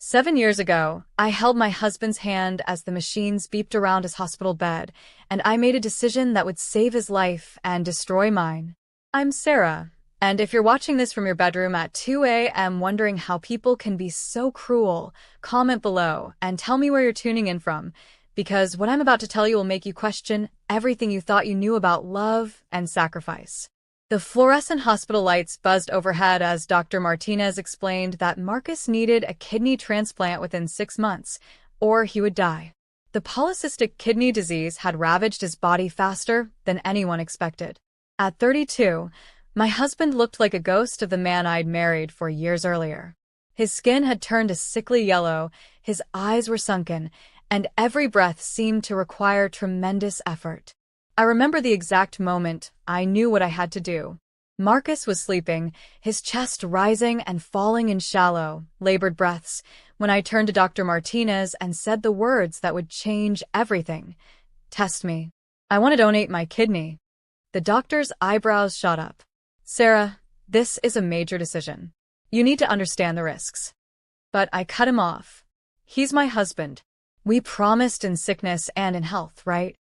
7 years ago, I held my husband's hand as the machines beeped around his hospital bed, and I made a decision that would save his life and destroy mine. I'm Sarah, and if you're watching this from your bedroom at 2 a.m. wondering how people can be so cruel, comment below and tell me where you're tuning in from, because what I'm about to tell you will make you question everything you thought you knew about love and sacrifice. The fluorescent hospital lights buzzed overhead as Dr. Martinez explained that Marcus needed a kidney transplant within 6 months, or he would die. The polycystic kidney disease had ravaged his body faster than anyone expected. At 32, my husband looked like a ghost of the man I'd married 4 years earlier. His skin had turned a sickly yellow, his eyes were sunken, and every breath seemed to require tremendous effort. I remember the exact moment I knew what I had to do. Marcus was sleeping, his chest rising and falling in shallow, labored breaths, when I turned to Dr. Martinez and said the words that would change everything. Test me. I want to donate my kidney. The doctor's eyebrows shot up. Sarah, this is a major decision. You need to understand the risks. But I cut him off. He's my husband. We promised in sickness and in health, right?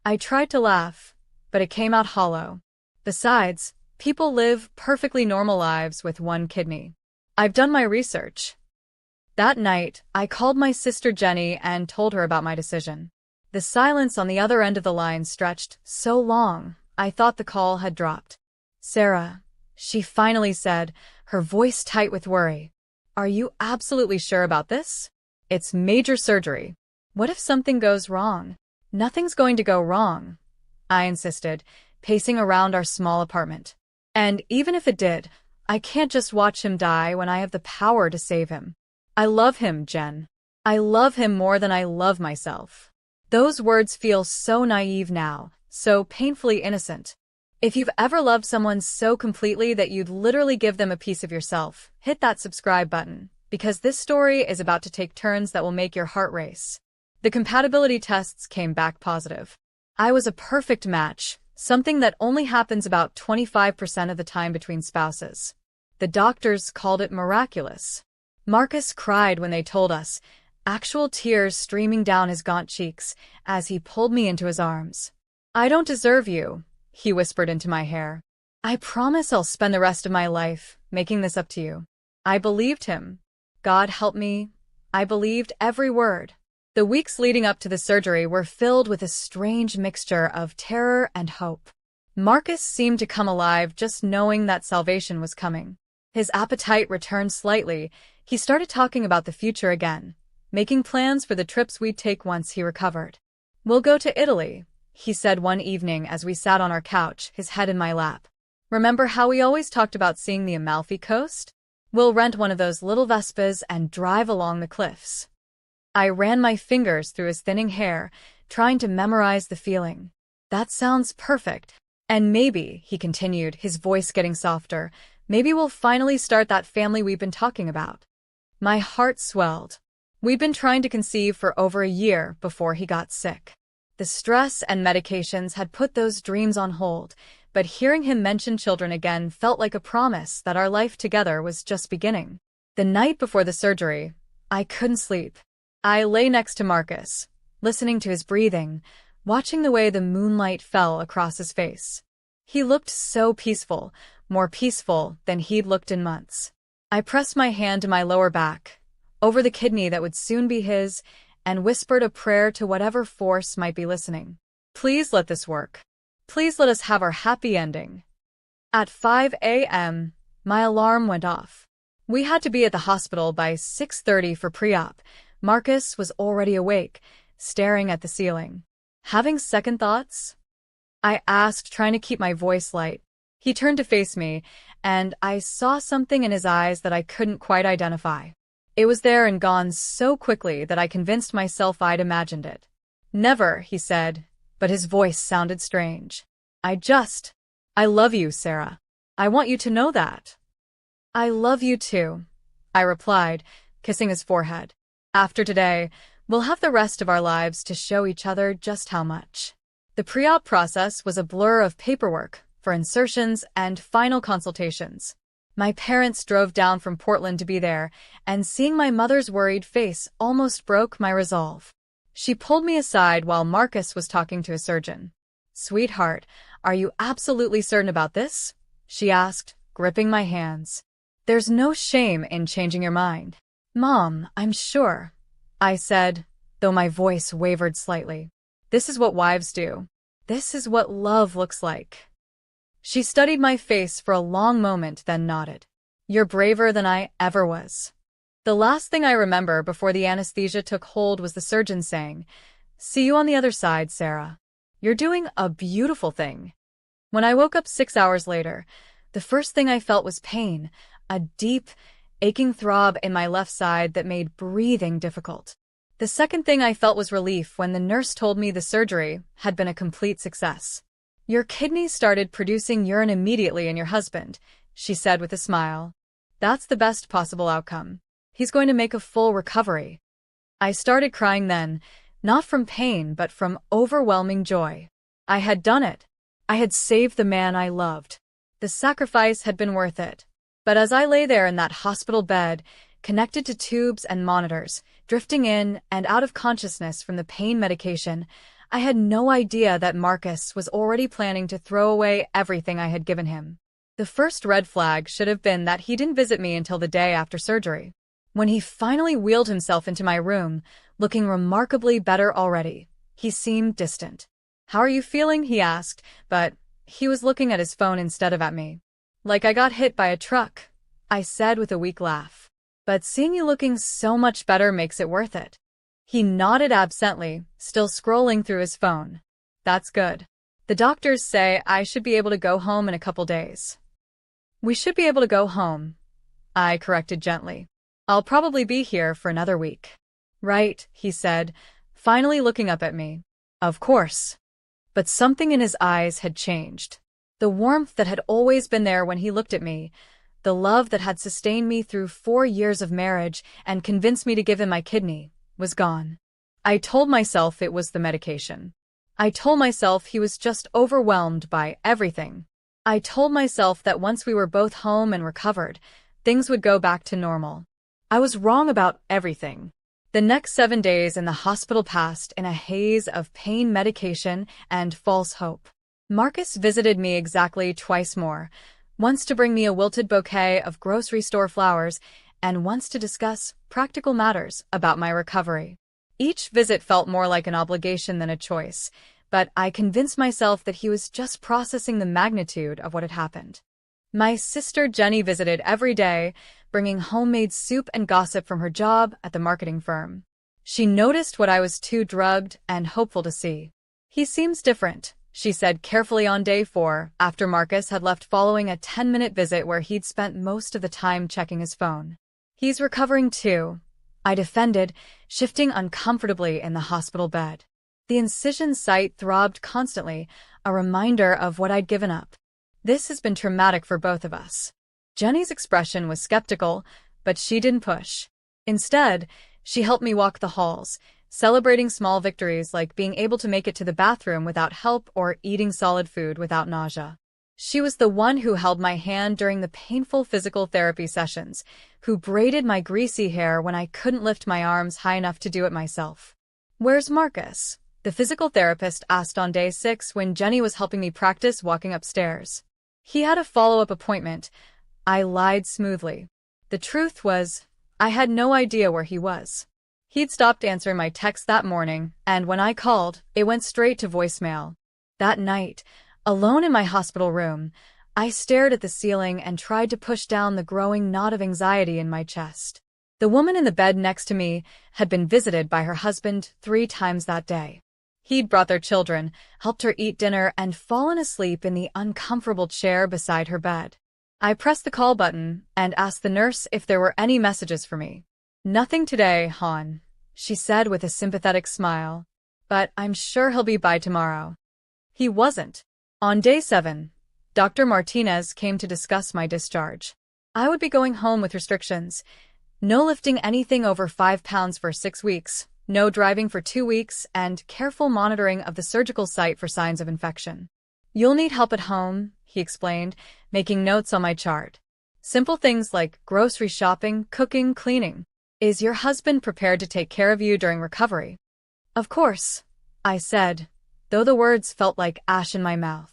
I tried to laugh, but it came out hollow. Besides, people live perfectly normal lives with one kidney. I've done my research. That night, I called my sister Jenny and told her about my decision. The silence on the other end of the line stretched so long, I thought the call had dropped. Sarah, she finally said, her voice tight with worry. Are you absolutely sure about this? It's major surgery. What if something goes wrong? Nothing's going to go wrong, I insisted, pacing around our small apartment. And even if it did, I can't just watch him die when I have the power to save him. I love him, Jen. I love him more than I love myself. Those words feel so naive now, so painfully innocent. If you've ever loved someone so completely that you'd literally give them a piece of yourself, hit that subscribe button, because this story is about to take turns that will make your heart race. The compatibility tests came back positive. I was a perfect match, something that only happens about 25% of the time between spouses. The doctors called it miraculous. Marcus cried when they told us, actual tears streaming down his gaunt cheeks as he pulled me into his arms. I don't deserve you, he whispered into my hair. I promise I'll spend the rest of my life making this up to you. I believed him. God help me. I believed every word. The weeks leading up to the surgery were filled with a strange mixture of terror and hope. Marcus seemed to come alive just knowing that salvation was coming. His appetite returned slightly. He started talking about the future again, making plans for the trips we'd take once he recovered. We'll go to Italy, he said one evening as we sat on our couch, his head in my lap. Remember how we always talked about seeing the Amalfi Coast? We'll rent one of those little Vespas and drive along the cliffs. I ran my fingers through his thinning hair, trying to memorize the feeling. That sounds perfect. And maybe, he continued, his voice getting softer, maybe we'll finally start that family we've been talking about. My heart swelled. We'd been trying to conceive for over a year before he got sick. The stress and medications had put those dreams on hold, but hearing him mention children again felt like a promise that our life together was just beginning. The night before the surgery, I couldn't sleep. I lay next to Marcus, listening to his breathing, watching the way the moonlight fell across his face. He looked so peaceful, more peaceful than he'd looked in months. I pressed my hand to my lower back, over the kidney that would soon be his, and whispered a prayer to whatever force might be listening. Please let this work. Please let us have our happy ending. At 5 a.m., my alarm went off. We had to be at the hospital by 6:30 for pre-op. Marcus was already awake, staring at the ceiling. Having second thoughts? I asked, trying to keep my voice light. He turned to face me, and I saw something in his eyes that I couldn't quite identify. It was there and gone so quickly that I convinced myself I'd imagined it. Never, he said, but his voice sounded strange. I love you, Sarah. I want you to know that. I love you too, I replied, kissing his forehead. After today, we'll have the rest of our lives to show each other just how much. The pre-op process was a blur of paperwork for insertions and final consultations. My parents drove down from Portland to be there, and seeing my mother's worried face almost broke my resolve. She pulled me aside while Marcus was talking to a surgeon. "Sweetheart, are you absolutely certain about this?" she asked, gripping my hands. "There's no shame in changing your mind." "Mom, I'm sure," I said, though my voice wavered slightly. "This is what wives do. This is what love looks like." She studied my face for a long moment, then nodded. "You're braver than I ever was." The last thing I remember before the anesthesia took hold was the surgeon saying, "See you on the other side, Sarah. You're doing a beautiful thing." When I woke up 6 hours later, the first thing I felt was pain, a deep, aching throb in my left side that made breathing difficult. The second thing I felt was relief when the nurse told me the surgery had been a complete success. "Your kidneys started producing urine immediately in your husband," she said with a smile. "That's the best possible outcome. He's going to make a full recovery." I started crying then, not from pain but from overwhelming joy. I had done it. I had saved the man I loved. The sacrifice had been worth it. But as I lay there in that hospital bed, connected to tubes and monitors, drifting in and out of consciousness from the pain medication, I had no idea that Marcus was already planning to throw away everything I had given him. The first red flag should have been that he didn't visit me until the day after surgery. When he finally wheeled himself into my room, looking remarkably better already, he seemed distant. "How are you feeling?" he asked, but he was looking at his phone instead of at me. "Like I got hit by a truck," I said with a weak laugh. "But seeing you looking so much better makes it worth it." He nodded absently, still scrolling through his phone. "That's good. The doctors say I should be able to go home in a couple days." "We should be able to go home," I corrected gently. "I'll probably be here for another week." "Right," he said, finally looking up at me. "Of course." But something in his eyes had changed. The warmth that had always been there when he looked at me, the love that had sustained me through 4 years of marriage and convinced me to give him my kidney, was gone. I told myself it was the medication. I told myself he was just overwhelmed by everything. I told myself that once we were both home and recovered, things would go back to normal. I was wrong about everything. The next 7 days in the hospital passed in a haze of pain medication and false hope. Marcus visited me exactly twice more, once to bring me a wilted bouquet of grocery store flowers, and once to discuss practical matters about my recovery. Each visit felt more like an obligation than a choice, but I convinced myself that he was just processing the magnitude of what had happened. My sister Jenny visited every day, bringing homemade soup and gossip from her job at the marketing firm. She noticed what I was too drugged and hopeful to see. "He seems different," she said carefully on day 4, after Marcus had left following a 10-minute visit where he'd spent most of the time checking his phone. "He's recovering too," I defended, shifting uncomfortably in the hospital bed. The incision site throbbed constantly, a reminder of what I'd given up. "This has been traumatic for both of us." Jenny's expression was skeptical, but she didn't push. Instead, she helped me walk the halls, celebrating small victories like being able to make it to the bathroom without help or eating solid food without nausea. She was the one who held my hand during the painful physical therapy sessions, who braided my greasy hair when I couldn't lift my arms high enough to do it myself. "Where's Marcus?" the physical therapist asked on day 6 when Jenny was helping me practice walking upstairs. "He had a follow-up appointment," I lied smoothly. The truth was, I had no idea where he was. He'd stopped answering my texts that morning, and when I called, it went straight to voicemail. That night, alone in my hospital room, I stared at the ceiling and tried to push down the growing knot of anxiety in my chest. The woman in the bed next to me had been visited by her husband 3 times that day. He'd brought their children, helped her eat dinner, and fallen asleep in the uncomfortable chair beside her bed. I pressed the call button and asked the nurse if there were any messages for me. "Nothing today, hon," she said with a sympathetic smile. "But I'm sure he'll be by tomorrow." He wasn't. On day 7, Dr. Martinez came to discuss my discharge. I would be going home with restrictions. No lifting anything over 5 pounds for 6 weeks, no driving for 2 weeks, and careful monitoring of the surgical site for signs of infection. "You'll need help at home," he explained, making notes on my chart. Simple things like grocery shopping, cooking, cleaning. Is your husband prepared to take care of you during recovery? Of course, I said, though the words felt like ash in my mouth.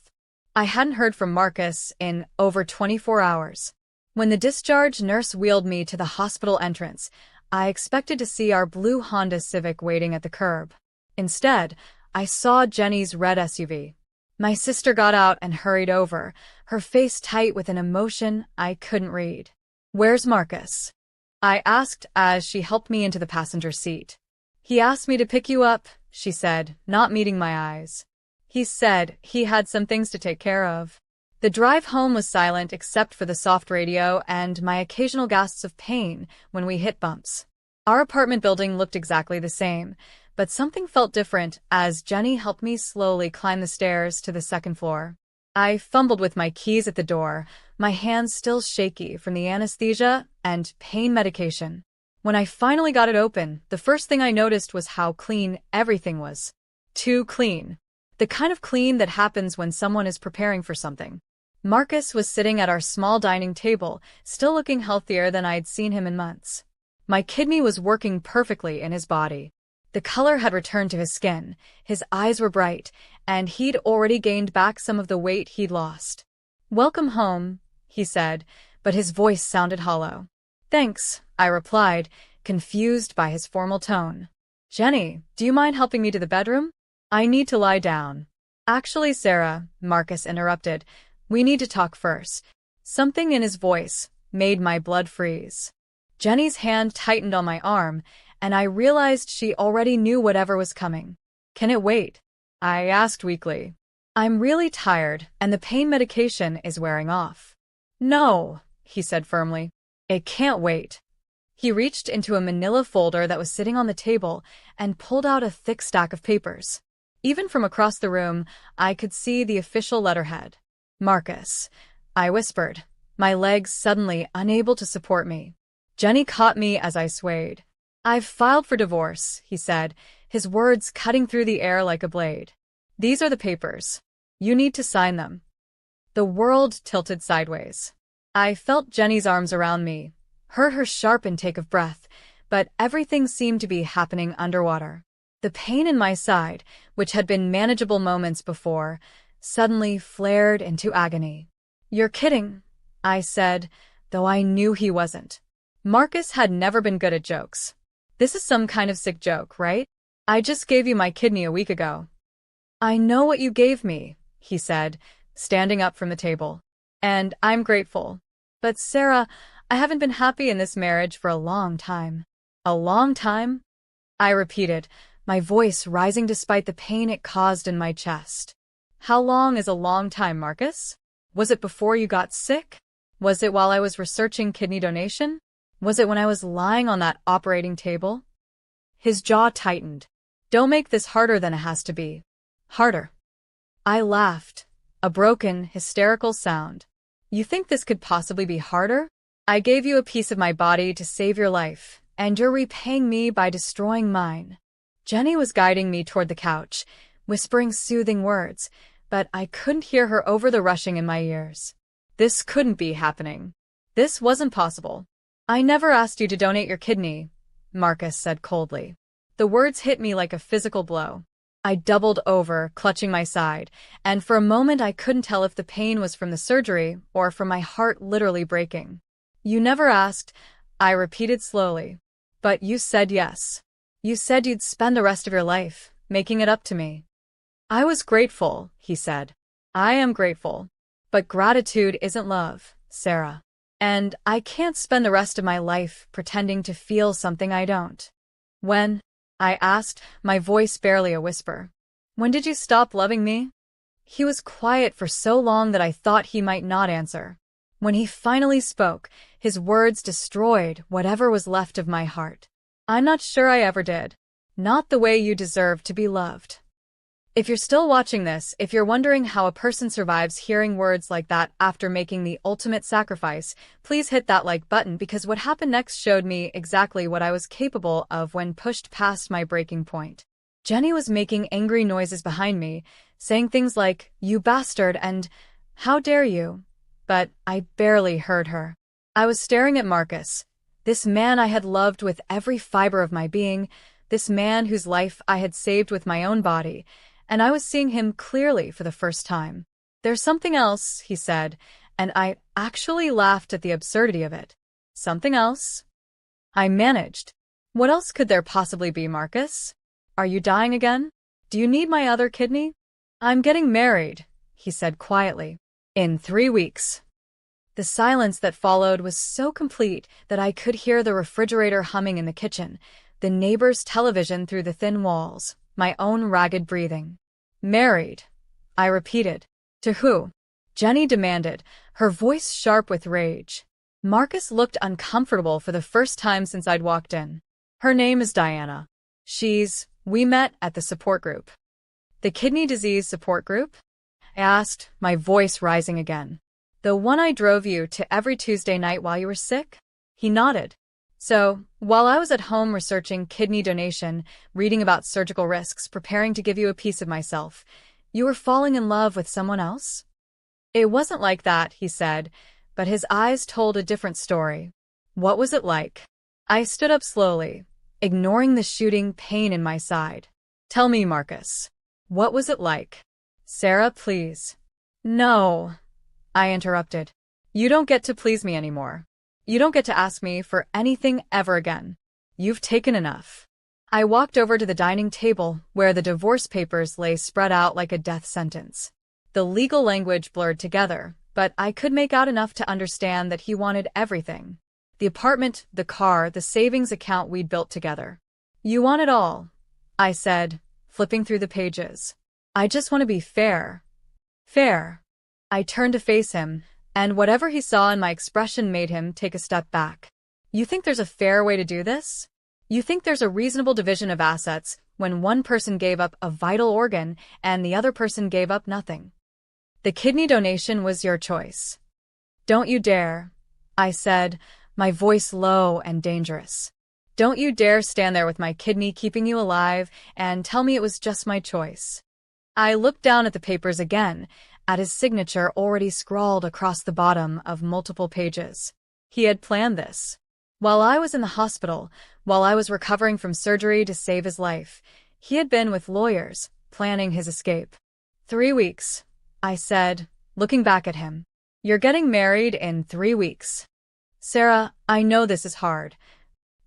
I hadn't heard from Marcus in over 24 hours. When the discharge nurse wheeled me to the hospital entrance, I expected to see our blue Honda Civic waiting at the curb. Instead, I saw Jenny's red SUV. My sister got out and hurried over, her face tight with an emotion I couldn't read. "Where's Marcus?" I asked as she helped me into the passenger seat. "He asked me to pick you up," she said, not meeting my eyes. "He said he had some things to take care of." The drive home was silent except for the soft radio and my occasional gasps of pain when we hit bumps. Our apartment building looked exactly the same, but something felt different as Jenny helped me slowly climb the stairs to the second floor. I fumbled with my keys at the door, my hands still shaky from the anesthesia and pain medication. When I finally got it open, the first thing I noticed was how clean everything was. Too clean. The kind of clean that happens when someone is preparing for something. Marcus was sitting at our small dining table, still looking healthier than I'd seen him in months. My kidney was working perfectly in his body. The color had returned to his skin, his eyes were bright, and he'd already gained back some of the weight he'd lost. "Welcome home," he said, but his voice sounded hollow. "Thanks," I replied, confused by his formal tone. "Jenny, do you mind helping me to the bedroom? I need to lie down." "Actually, Sarah," Marcus interrupted, "we need to talk first." Something in his voice made my blood freeze. Jenny's hand tightened on my arm, and I realized she already knew whatever was coming. "Can it wait?" I asked weakly. "I'm really tired, and the pain medication is wearing off." "No," he said firmly. "It can't wait." He reached into a manila folder that was sitting on the table and pulled out a thick stack of papers. Even from across the room, I could see the official letterhead. "Marcus," I whispered, my legs suddenly unable to support me. Jenny caught me as I swayed. "I've filed for divorce," he said, his words cutting through the air like a blade. "These are the papers. You need to sign them." The world tilted sideways. I felt Jenny's arms around me, heard her sharp intake of breath, but everything seemed to be happening underwater. The pain in my side, which had been manageable moments before, suddenly flared into agony. "You're kidding," I said, though I knew he wasn't. Marcus had never been good at jokes. "This is some kind of sick joke, right? I just gave you my kidney a week ago." "I know what you gave me," he said, standing up from the table. "And I'm grateful. But Sarah, I haven't been happy in this marriage for a long time." "A long time?" I repeated, my voice rising despite the pain it caused in my chest. "How long is a long time, Marcus? Was it before you got sick? Was it while I was researching kidney donation? Was it when I was lying on that operating table?" His jaw tightened. "Don't make this harder than it has to be." "Harder?" I laughed, a broken, hysterical sound. "You think this could possibly be harder? I gave you a piece of my body to save your life, and you're repaying me by destroying mine." Jenny was guiding me toward the couch, whispering soothing words, but I couldn't hear her over the rushing in my ears. This couldn't be happening. This wasn't possible. "I never asked you to donate your kidney," Marcus said coldly. The words hit me like a physical blow. I doubled over, clutching my side, and for a moment I couldn't tell if the pain was from the surgery or from my heart literally breaking. "You never asked," I repeated slowly. "But you said yes. You said you'd spend the rest of your life making it up to me." "I was grateful," he said. "I am grateful. But gratitude isn't love, Sarah. And I can't spend the rest of my life pretending to feel something I don't." "When?" I asked, my voice barely a whisper. "When did you stop loving me?" He was quiet for so long that I thought he might not answer. When he finally spoke, his words destroyed whatever was left of my heart. "I'm not sure I ever did. Not the way you deserve to be loved." If you're still watching this, if you're wondering how a person survives hearing words like that after making the ultimate sacrifice, please hit that like button because what happened next showed me exactly what I was capable of when pushed past my breaking point. Jenny was making angry noises behind me, saying things like, "You bastard," and "How dare you?" But I barely heard her. I was staring at Marcus, this man I had loved with every fiber of my being, this man whose life I had saved with my own body, and I was seeing him clearly for the first time. "There's something else," he said, and I actually laughed at the absurdity of it. "Something else?" I managed. "What else could there possibly be, Marcus? Are you dying again? Do you need my other kidney?" "I'm getting married," he said quietly. "In 3 weeks." The silence that followed was so complete that I could hear the refrigerator humming in the kitchen, the neighbor's television through the thin walls, my own ragged breathing. "Married," I repeated. "To who?" Jenny demanded, her voice sharp with rage. Marcus looked uncomfortable for the first time since I'd walked in. "Her name is Diana. We met at the support group." "The kidney disease support group?" I asked, my voice rising again. "The one I drove you to every Tuesday night while you were sick?" He nodded. "So, while I was at home researching kidney donation, reading about surgical risks, preparing to give you a piece of myself, you were falling in love with someone else?" "It wasn't like that," he said, but his eyes told a different story. "What was it like?" I stood up slowly, ignoring the shooting pain in my side. "Tell me, Marcus. What was it like?" "Sarah, please." "No," I interrupted. "You don't get to please me anymore. You don't get to ask me for anything ever again. You've taken enough." I walked over to the dining table where the divorce papers lay spread out like a death sentence. The legal language blurred together, but I could make out enough to understand that he wanted everything. The apartment, the car, the savings account we'd built together. "You want it all," I said, flipping through the pages. "I just want to be fair." Fair. I turned to face him, and whatever he saw in my expression made him take a step back. "You think there's a fair way to do this? You think there's a reasonable division of assets when one person gave up a vital organ and the other person gave up nothing? The kidney donation was your choice." "Don't you dare," I said, my voice low and dangerous. "Don't you dare stand there with my kidney keeping you alive and tell me it was just my choice." I looked down at the papers again, at his signature already scrawled across the bottom of multiple pages. He had planned this. While I was in the hospital, while I was recovering from surgery to save his life, he had been with lawyers, planning his escape. 3 weeks, I said, looking back at him. "You're getting married in 3 weeks. Sarah, I know this is hard."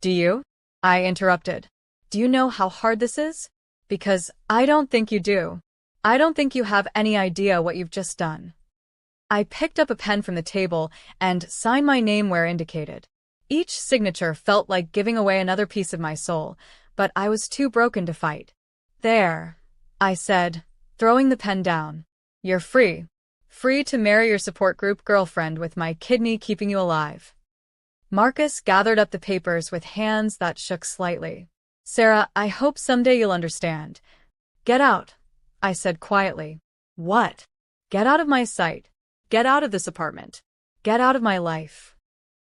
"Do you?" I interrupted. "Do you know how hard this is? Because I don't think you do. I don't think you have any idea what you've just done." I picked up a pen from the table and signed my name where indicated. Each signature felt like giving away another piece of my soul, but I was too broken to fight. "There," I said, throwing the pen down. "You're free. Free to marry your support group girlfriend with my kidney keeping you alive." Marcus gathered up the papers with hands that shook slightly. "Sarah, I hope someday you'll understand. Get out," I said quietly. "What?" "Get out of my sight. Get out of this apartment. Get out of my life."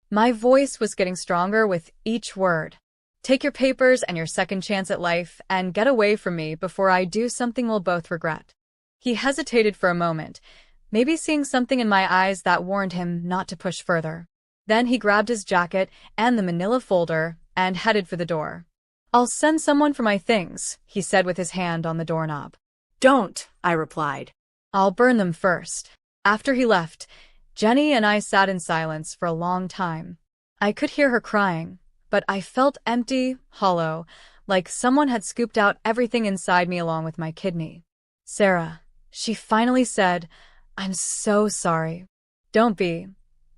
My voice was getting stronger with each word. "Take your papers and your second chance at life and get away from me before I do something we'll both regret." He hesitated for a moment, maybe seeing something in my eyes that warned him not to push further. Then he grabbed his jacket and the manila folder and headed for the door. "I'll send someone for my things," he said with his hand on the doorknob. "Don't," I replied. "I'll burn them first." After he left, Jenny and I sat in silence for a long time. I could hear her crying, but I felt empty, hollow, like someone had scooped out everything inside me along with my kidney. "Sarah," she finally said, "I'm so sorry." "Don't be,"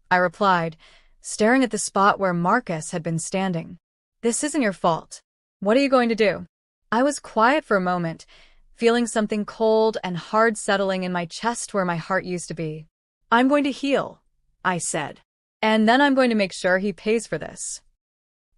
I replied, staring at the spot where Marcus had been standing. "This isn't your fault. What are you going to do?" I was quiet for a moment, feeling something cold and hard settling in my chest where my heart used to be. "I'm going to heal," I said. "And then I'm going to make sure he pays for this."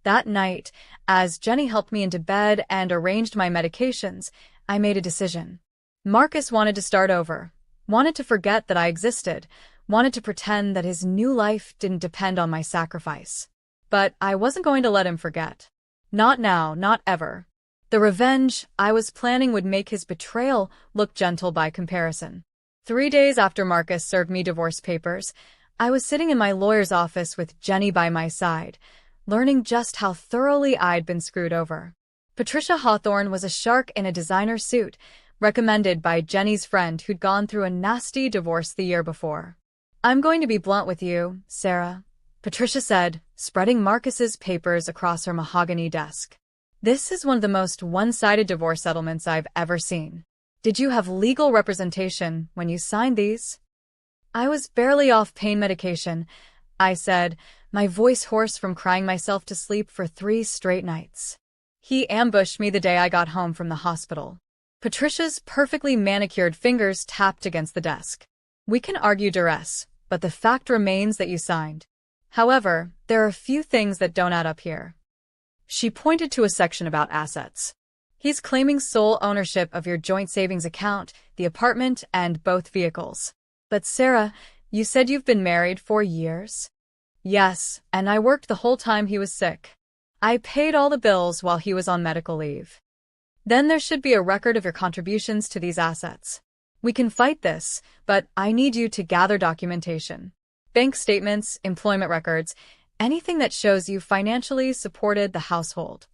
That night, as Jenny helped me into bed and arranged my medications, I made a decision. Marcus wanted to start over, wanted to forget that I existed, wanted to pretend that his new life didn't depend on my sacrifice. But I wasn't going to let him forget. Not now, not ever. The revenge I was planning would make his betrayal look gentle by comparison. 3 days after Marcus served me divorce papers, I was sitting in my lawyer's office with Jenny by my side, learning just how thoroughly I'd been screwed over. Patricia Hawthorne was a shark in a designer suit, recommended by Jenny's friend who'd gone through a nasty divorce the year before. "I'm going to be blunt with you, Sarah," Patricia said, spreading Marcus's papers across her mahogany desk. "This is one of the most one-sided divorce settlements I've ever seen. Did you have legal representation when you signed these?" "I was barely off pain medication," I said, my voice hoarse from crying myself to sleep for 3 straight nights. "He ambushed me the day I got home from the hospital." Patricia's perfectly manicured fingers tapped against the desk. "We can argue duress, but the fact remains that you signed. However, there are a few things that don't add up here." She pointed to a section about assets. "He's claiming sole ownership of your joint savings account, the apartment, and both vehicles." "But Sarah, you said you've been married for years?" "Yes, and I worked the whole time he was sick. I paid all the bills while he was on medical leave." "Then there should be a record of your contributions to these assets. We can fight this, but I need you to gather documentation. Bank statements, employment records, anything that shows you financially supported the household."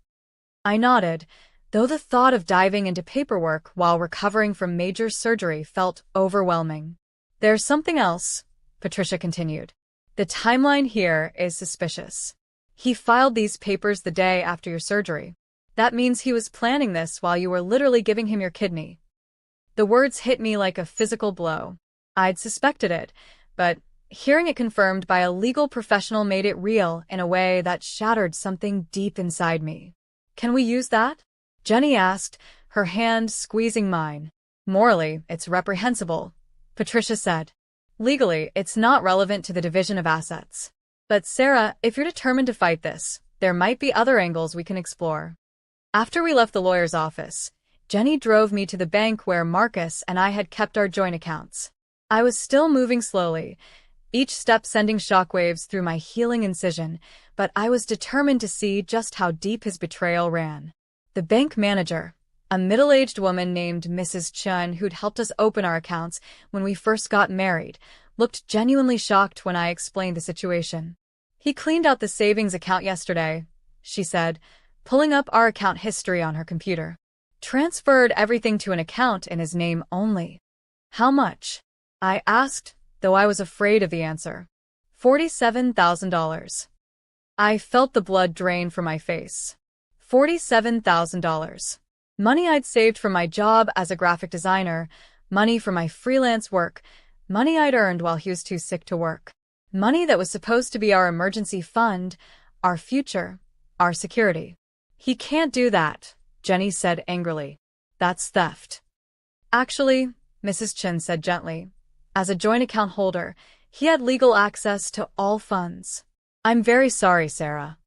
I nodded, though the thought of diving into paperwork while recovering from major surgery felt overwhelming. "There's something else," Patricia continued. "The timeline here is suspicious. He filed these papers the day after your surgery. That means he was planning this while you were literally giving him your kidney." The words hit me like a physical blow. I'd suspected it, but hearing it confirmed by a legal professional made it real in a way that shattered something deep inside me. "Can we use that?" Jenny asked, her hand squeezing mine. "Morally, it's reprehensible," Patricia said. "Legally, it's not relevant to the division of assets. But Sarah, if you're determined to fight this, there might be other angles we can explore." After we left the lawyer's office, Jenny drove me to the bank where Marcus and I had kept our joint accounts. I was still moving slowly, each step sending shockwaves through my healing incision, but I was determined to see just how deep his betrayal ran. The bank manager, a middle-aged woman named Mrs. Chun who'd helped us open our accounts when we first got married, looked genuinely shocked when I explained the situation. "He cleaned out the savings account yesterday," she said, pulling up our account history on her computer. "Transferred everything to an account in his name only." "How much?" I asked, though I was afraid of the answer. $47,000. I felt the blood drain from my face. $47,000. Money I'd saved from my job as a graphic designer, money from my freelance work, money I'd earned while he was too sick to work. Money that was supposed to be our emergency fund, our future, our security. "He can't do that," Jenny said angrily. "That's theft." "Actually," Mrs. Chin said gently, "as a joint account holder, he had legal access to all funds." "I'm very sorry, Sarah."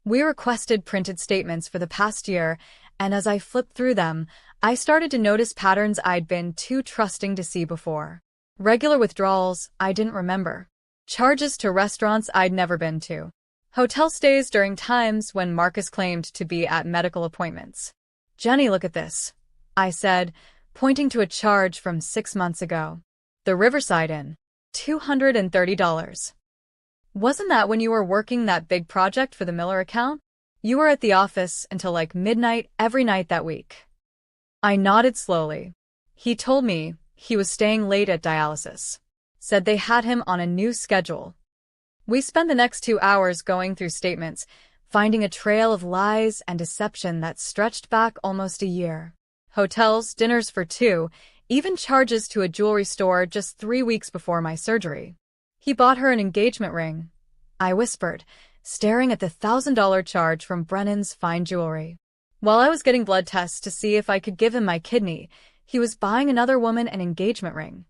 We requested printed statements for the past year, and as I flipped through them, I started to notice patterns I'd been too trusting to see before. Regular withdrawals I didn't remember. Charges to restaurants I'd never been to. Hotel stays during times when Marcus claimed to be at medical appointments. "Jenny, look at this," I said, pointing to a charge from 6 months ago. "The Riverside Inn. $230. Wasn't that when you were working that big project for the Miller account? You were at the office until like midnight every night that week." I nodded slowly. "He told me he was staying late at dialysis. Said they had him on a new schedule." We spent the next 2 hours going through statements, finding a trail of lies and deception that stretched back almost a year. Hotels, dinners for 2, even charges to a jewelry store just 3 weeks before my surgery. "He bought her an engagement ring," I whispered, staring at the $1,000 charge from Brennan's fine jewelry. While I was getting blood tests to see if I could give him my kidney, he was buying another woman an engagement ring.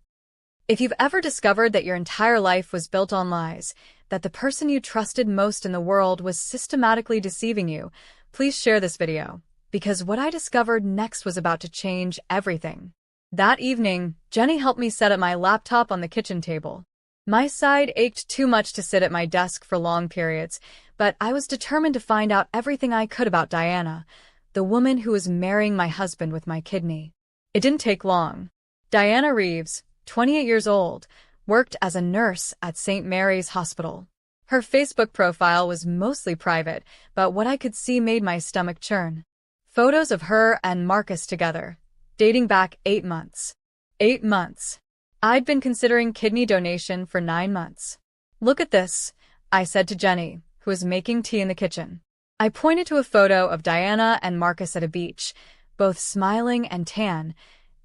If you've ever discovered that your entire life was built on lies, that the person you trusted most in the world was systematically deceiving you, please share this video, because what I discovered next was about to change everything. That evening, Jenny helped me set up my laptop on the kitchen table. My side ached too much to sit at my desk for long periods, but I was determined to find out everything I could about Diana, the woman who was marrying my husband with my kidney. It didn't take long. Diana Reeves, 28 years old, worked as a nurse at St. Mary's Hospital. Her Facebook profile was mostly private, but what I could see made my stomach churn. Photos of her and Marcus together, dating back 8 months. 8 months. I'd been considering kidney donation for 9 months. "Look at this," I said to Jenny, who was making tea in the kitchen. I pointed to a photo of Diana and Marcus at a beach, both smiling and tan,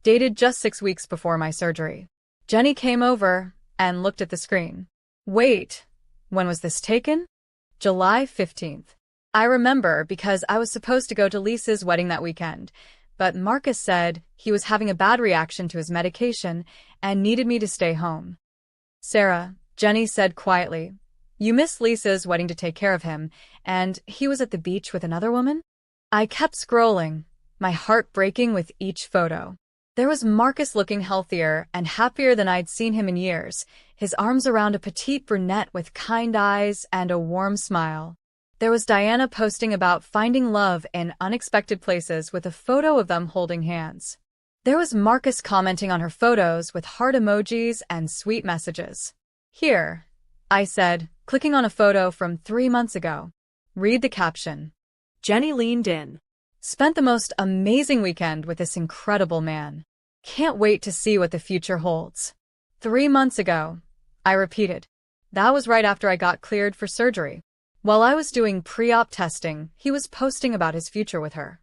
dated just 6 weeks before my surgery. Jenny came over and looked at the screen. "Wait, when was this taken?" "July 15th. I remember because I was supposed to go to Lisa's wedding that weekend, but Marcus said he was having a bad reaction to his medication and needed me to stay home." "Sarah," Jenny said quietly, "you missed Lisa's wedding to take care of him, and he was at the beach with another woman?" I kept scrolling, my heart breaking with each photo. There was Marcus looking healthier and happier than I'd seen him in years, his arms around a petite brunette with kind eyes and a warm smile. There was Diana posting about finding love in unexpected places with a photo of them holding hands. There was Marcus commenting on her photos with heart emojis and sweet messages. "Here," I said, clicking on a photo from 3 months ago. "Read the caption." Jenny leaned in. "Spent the most amazing weekend with this incredible man. Can't wait to see what the future holds." 3 months ago, I repeated. That was right after I got cleared for surgery. While I was doing pre-op testing, he was posting about his future with her.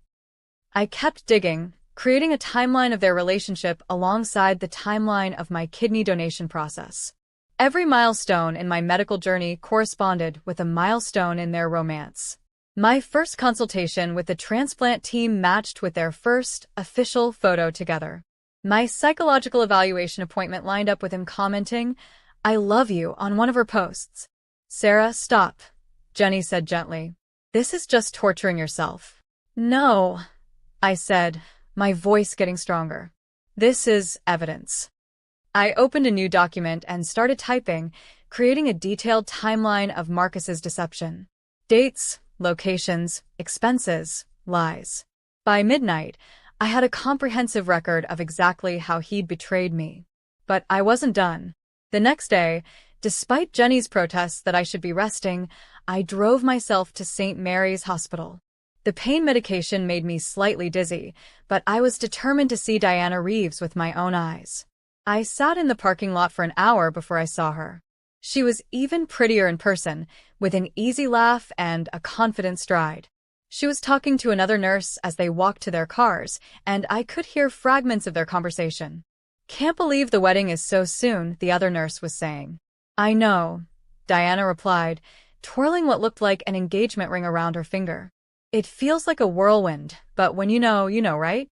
I kept digging, creating a timeline of their relationship alongside the timeline of my kidney donation process. Every milestone in my medical journey corresponded with a milestone in their romance. My first consultation with the transplant team matched with their first official photo together. My psychological evaluation appointment lined up with him commenting, "I love you," on one of her posts. "Sarah, stop," Jenny said gently. "This is just torturing yourself." "No," I said, my voice getting stronger. "This is evidence." I opened a new document and started typing, creating a detailed timeline of Marcus's deception. Dates, locations, expenses, lies. By midnight, I had a comprehensive record of exactly how he'd betrayed me. But I wasn't done. The next day, despite Jenny's protests that I should be resting, I drove myself to St. Mary's Hospital. The pain medication made me slightly dizzy, but I was determined to see Diana Reeves with my own eyes. I sat in the parking lot for an hour before I saw her. She was even prettier in person, with an easy laugh and a confident stride. She was talking to another nurse as they walked to their cars, and I could hear fragments of their conversation. "Can't believe the wedding is so soon," the other nurse was saying. "I know," Diana replied, twirling what looked like an engagement ring around her finger. "It feels like a whirlwind, but when you know, right?"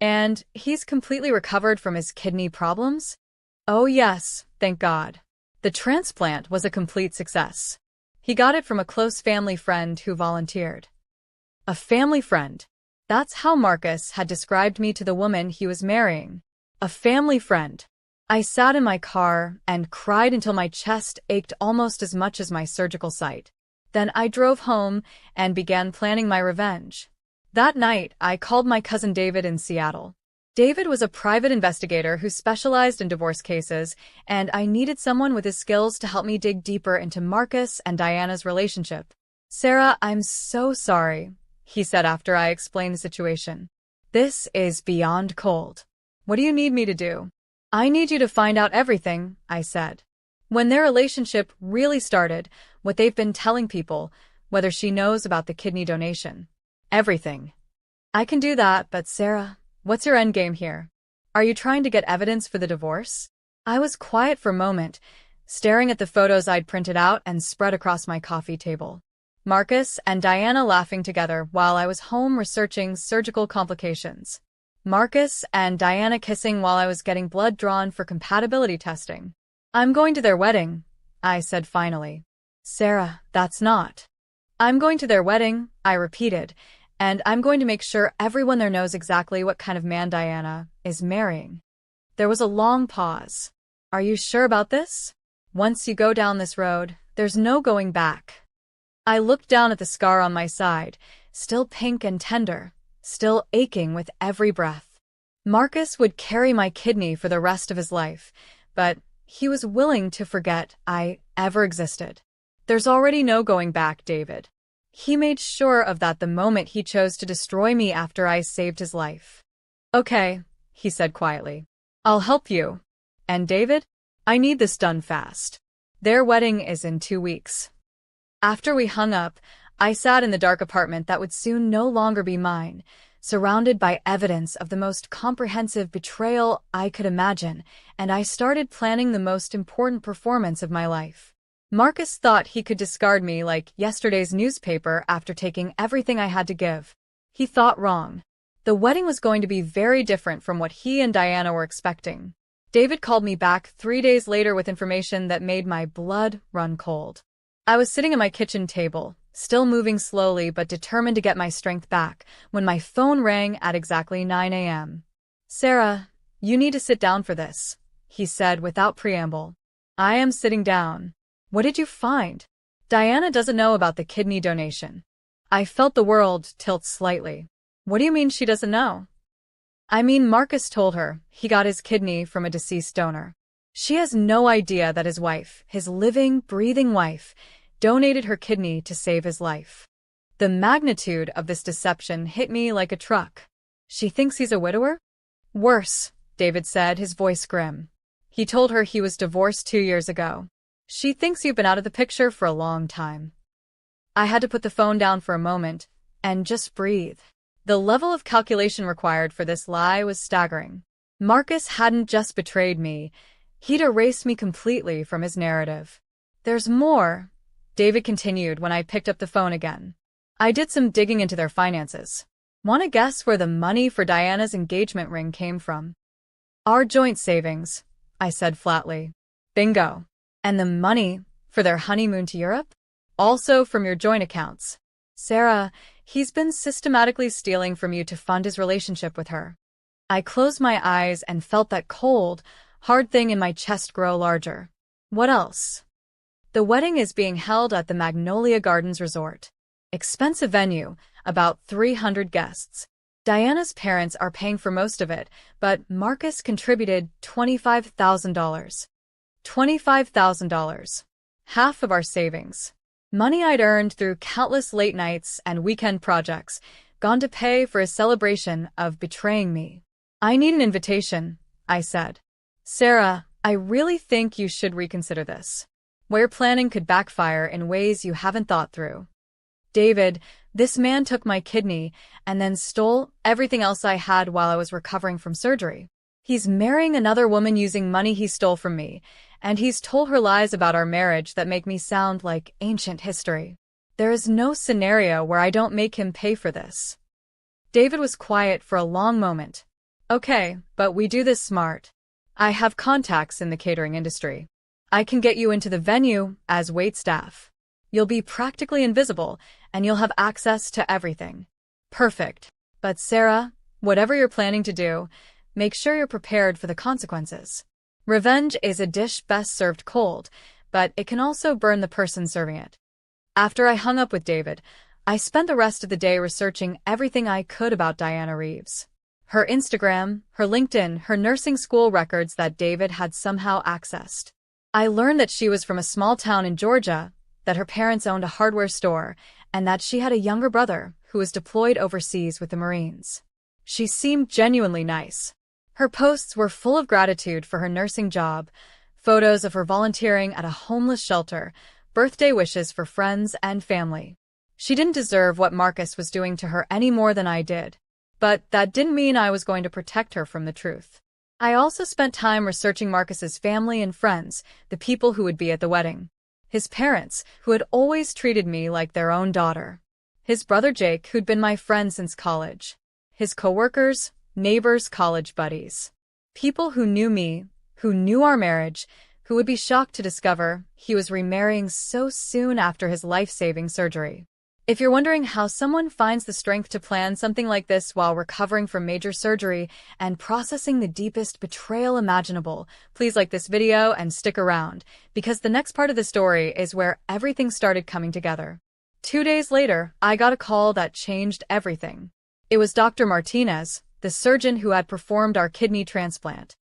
"And he's completely recovered from his kidney problems?" "Oh yes, thank God. The transplant was a complete success. He got it from a close family friend who volunteered." A family friend. That's how Marcus had described me to the woman he was marrying. A family friend. I sat in my car and cried until my chest ached almost as much as my surgical site. Then I drove home and began planning my revenge. That night, I called my cousin David in Seattle. David was a private investigator who specialized in divorce cases, and I needed someone with his skills to help me dig deeper into Marcus and Diana's relationship. "Sarah, I'm so sorry," he said after I explained the situation. "This is beyond cold. What do you need me to do?" "I need you to find out everything," I said. When their relationship really started, what they've been telling people, whether she knows about the kidney donation. Everything. "I can do that, but Sarah, what's your endgame here? Are you trying to get evidence for the divorce?" I was quiet for a moment, staring at the photos I'd printed out and spread across my coffee table. Marcus and Diana laughing together while I was home researching surgical complications. Marcus and Diana kissing while I was getting blood drawn for compatibility testing. "I'm going to their wedding," I said finally. "Sarah, that's not." "I'm going to their wedding," I repeated, "and I'm going to make sure everyone there knows exactly what kind of man Diana is marrying." There was a long pause. "Are you sure about this? Once you go down this road, there's no going back." I looked down at the scar on my side, still pink and tender, still aching with every breath. Marcus would carry my kidney for the rest of his life, but He was willing to forget I ever existed. There's already no going back, David. He made sure of that the moment he chose to destroy me after I saved his life. Okay, he said quietly. I'll help you. And David? I need this done fast. Their wedding is in 2 weeks. After we hung up, I sat in the dark apartment that would soon no longer be mine, surrounded by evidence of the most comprehensive betrayal I could imagine, and I started planning the most important performance of my life. Marcus thought he could discard me like yesterday's newspaper after taking everything I had to give. He thought wrong. The wedding was going to be very different from what he and Diana were expecting. David called me back 3 days later with information that made my blood run cold. I was sitting at my kitchen table, still moving slowly but determined to get my strength back, when my phone rang at exactly 9 a.m. Sarah, you need to sit down for this, he said without preamble. I am sitting down. What did you find? Diana doesn't know about the kidney donation. I felt the world tilt slightly. What do you mean she doesn't know? I mean, Marcus told her he got his kidney from a deceased donor. She has no idea that his wife, his living, breathing wife, donated her kidney to save his life. The magnitude of this deception hit me like a truck. She thinks he's a widower? Worse, David said, his voice grim. He told her he was divorced 2 years ago. She thinks you've been out of the picture for a long time. I had to put the phone down for a moment and just breathe. The level of calculation required for this lie was staggering. Marcus hadn't just betrayed me, he'd erased me completely from his narrative. There's more, David continued when I picked up the phone again. I did some digging into their finances. Want to guess where the money for Diana's engagement ring came from? Our joint savings, I said flatly. Bingo. And the money for their honeymoon to Europe? Also from your joint accounts. Sarah, he's been systematically stealing from you to fund his relationship with her. I closed my eyes and felt that cold, hard thing in my chest grow larger. What else? The wedding is being held at the Magnolia Gardens Resort. Expensive venue, about 300 guests. Diana's parents are paying for most of it, but Marcus contributed $25,000. $25,000. Half of our savings. Money I'd earned through countless late nights and weekend projects, gone to pay for a celebration of betraying me. I need an invitation, I said. Sarah, I really think you should reconsider this. What you're planning could backfire in ways you haven't thought through. David, this man took my kidney and then stole everything else I had while I was recovering from surgery. He's marrying another woman using money he stole from me, and he's told her lies about our marriage that make me sound like ancient history. There is no scenario where I don't make him pay for this. David was quiet for a long moment. Okay, but we do this smart. I have contacts in the catering industry. I can get you into the venue as waitstaff. You'll be practically invisible, and you'll have access to everything. Perfect. But Sarah, whatever you're planning to do, make sure you're prepared for the consequences. Revenge is a dish best served cold, but it can also burn the person serving it. After I hung up with David, I spent the rest of the day researching everything I could about Diana Reeves. Her Instagram, her LinkedIn, her nursing school records that David had somehow accessed. I learned that she was from a small town in Georgia, that her parents owned a hardware store, and that she had a younger brother who was deployed overseas with the Marines. She seemed genuinely nice. Her posts were full of gratitude for her nursing job, photos of her volunteering at a homeless shelter, birthday wishes for friends and family. She didn't deserve what Marcus was doing to her any more than I did. But that didn't mean I was going to protect her from the truth. I also spent time researching Marcus's family and friends, the people who would be at the wedding. His parents, who had always treated me like their own daughter. His brother Jake, who'd been my friend since college. His coworkers, neighbors, college buddies. People who knew me, who knew our marriage, who would be shocked to discover he was remarrying so soon after his life-saving surgery. If you're wondering how someone finds the strength to plan something like this while recovering from major surgery and processing the deepest betrayal imaginable, please like this video and stick around, because the next part of the story is where everything started coming together. 2 days later, I got a call that changed everything. It was Dr. Martinez, the surgeon who had performed our kidney transplant.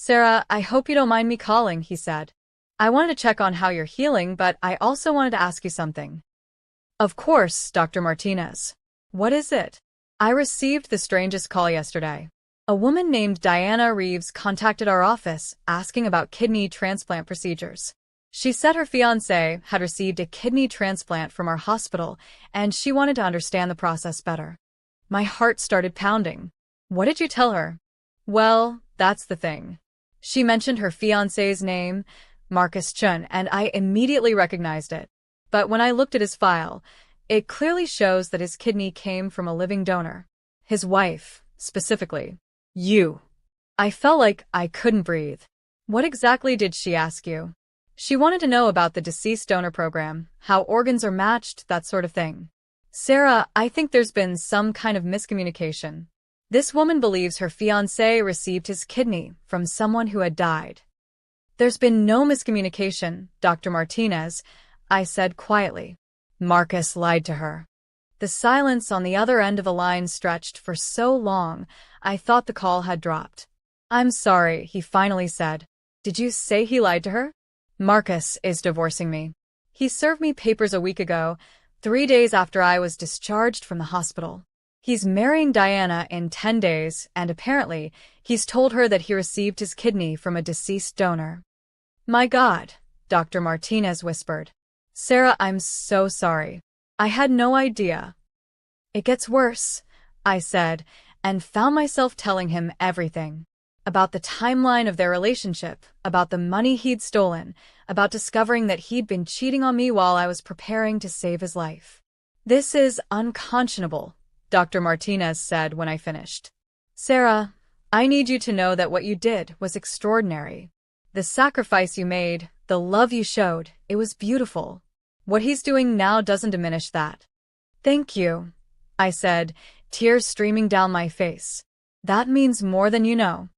Sarah, I hope you don't mind me calling, he said. I wanted to check on how you're healing, but I also wanted to ask you something. Of course, Dr. Martinez. What is it? I received the strangest call yesterday. A woman named Diana Reeves contacted our office asking about kidney transplant procedures. She said her fiancé had received a kidney transplant from our hospital, and she wanted to understand the process better. My heart started pounding. What did you tell her? Well, that's the thing. She mentioned her fiancé's name, Marcus Chun, and I immediately recognized it. But when I looked at his file, it clearly shows that his kidney came from a living donor. His wife, specifically. You. I felt like I couldn't breathe. What exactly did she ask you? She wanted to know about the deceased donor program, how organs are matched, that sort of thing. Sarah, I think there's been some kind of miscommunication. This woman believes her fiancé received his kidney from someone who had died. There's been no miscommunication, Dr. Martinez, I said quietly. Marcus lied to her. The silence on the other end of the line stretched for so long, I thought the call had dropped. I'm sorry, he finally said. Did you say he lied to her? Marcus is divorcing me. He served me papers a week ago, 3 days after I was discharged from the hospital. He's marrying Diana in 10 days, and apparently, he's told her that he received his kidney from a deceased donor. My God, Dr. Martinez whispered. Sarah, I'm so sorry. I had no idea. It gets worse, I said, and found myself telling him everything. About the timeline of their relationship, about the money he'd stolen, about discovering that he'd been cheating on me while I was preparing to save his life. This is unconscionable, Dr. Martinez said when I finished. Sarah, I need you to know that what you did was extraordinary. The sacrifice you made, the love you showed, it was beautiful. What he's doing now doesn't diminish that. Thank you, I said, tears streaming down my face. That means more than you know.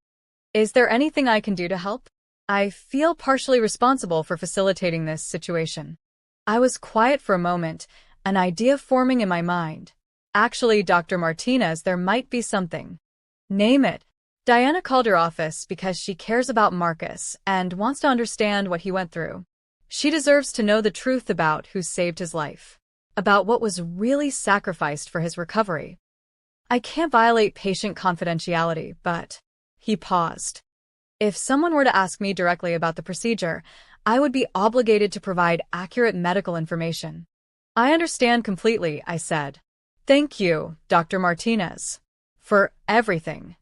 Is there anything I can do to help? I feel partially responsible for facilitating this situation. I was quiet for a moment, an idea forming in my mind. Actually, Dr. Martinez, there might be something. Name it. Diana called her office because she cares about Marcus and wants to understand what he went through. She deserves to know the truth about who saved his life, about what was really sacrificed for his recovery. I can't violate patient confidentiality, but... He paused. If someone were to ask me directly about the procedure, I would be obligated to provide accurate medical information. I understand completely, I said. Thank you, Dr. Martinez, for everything.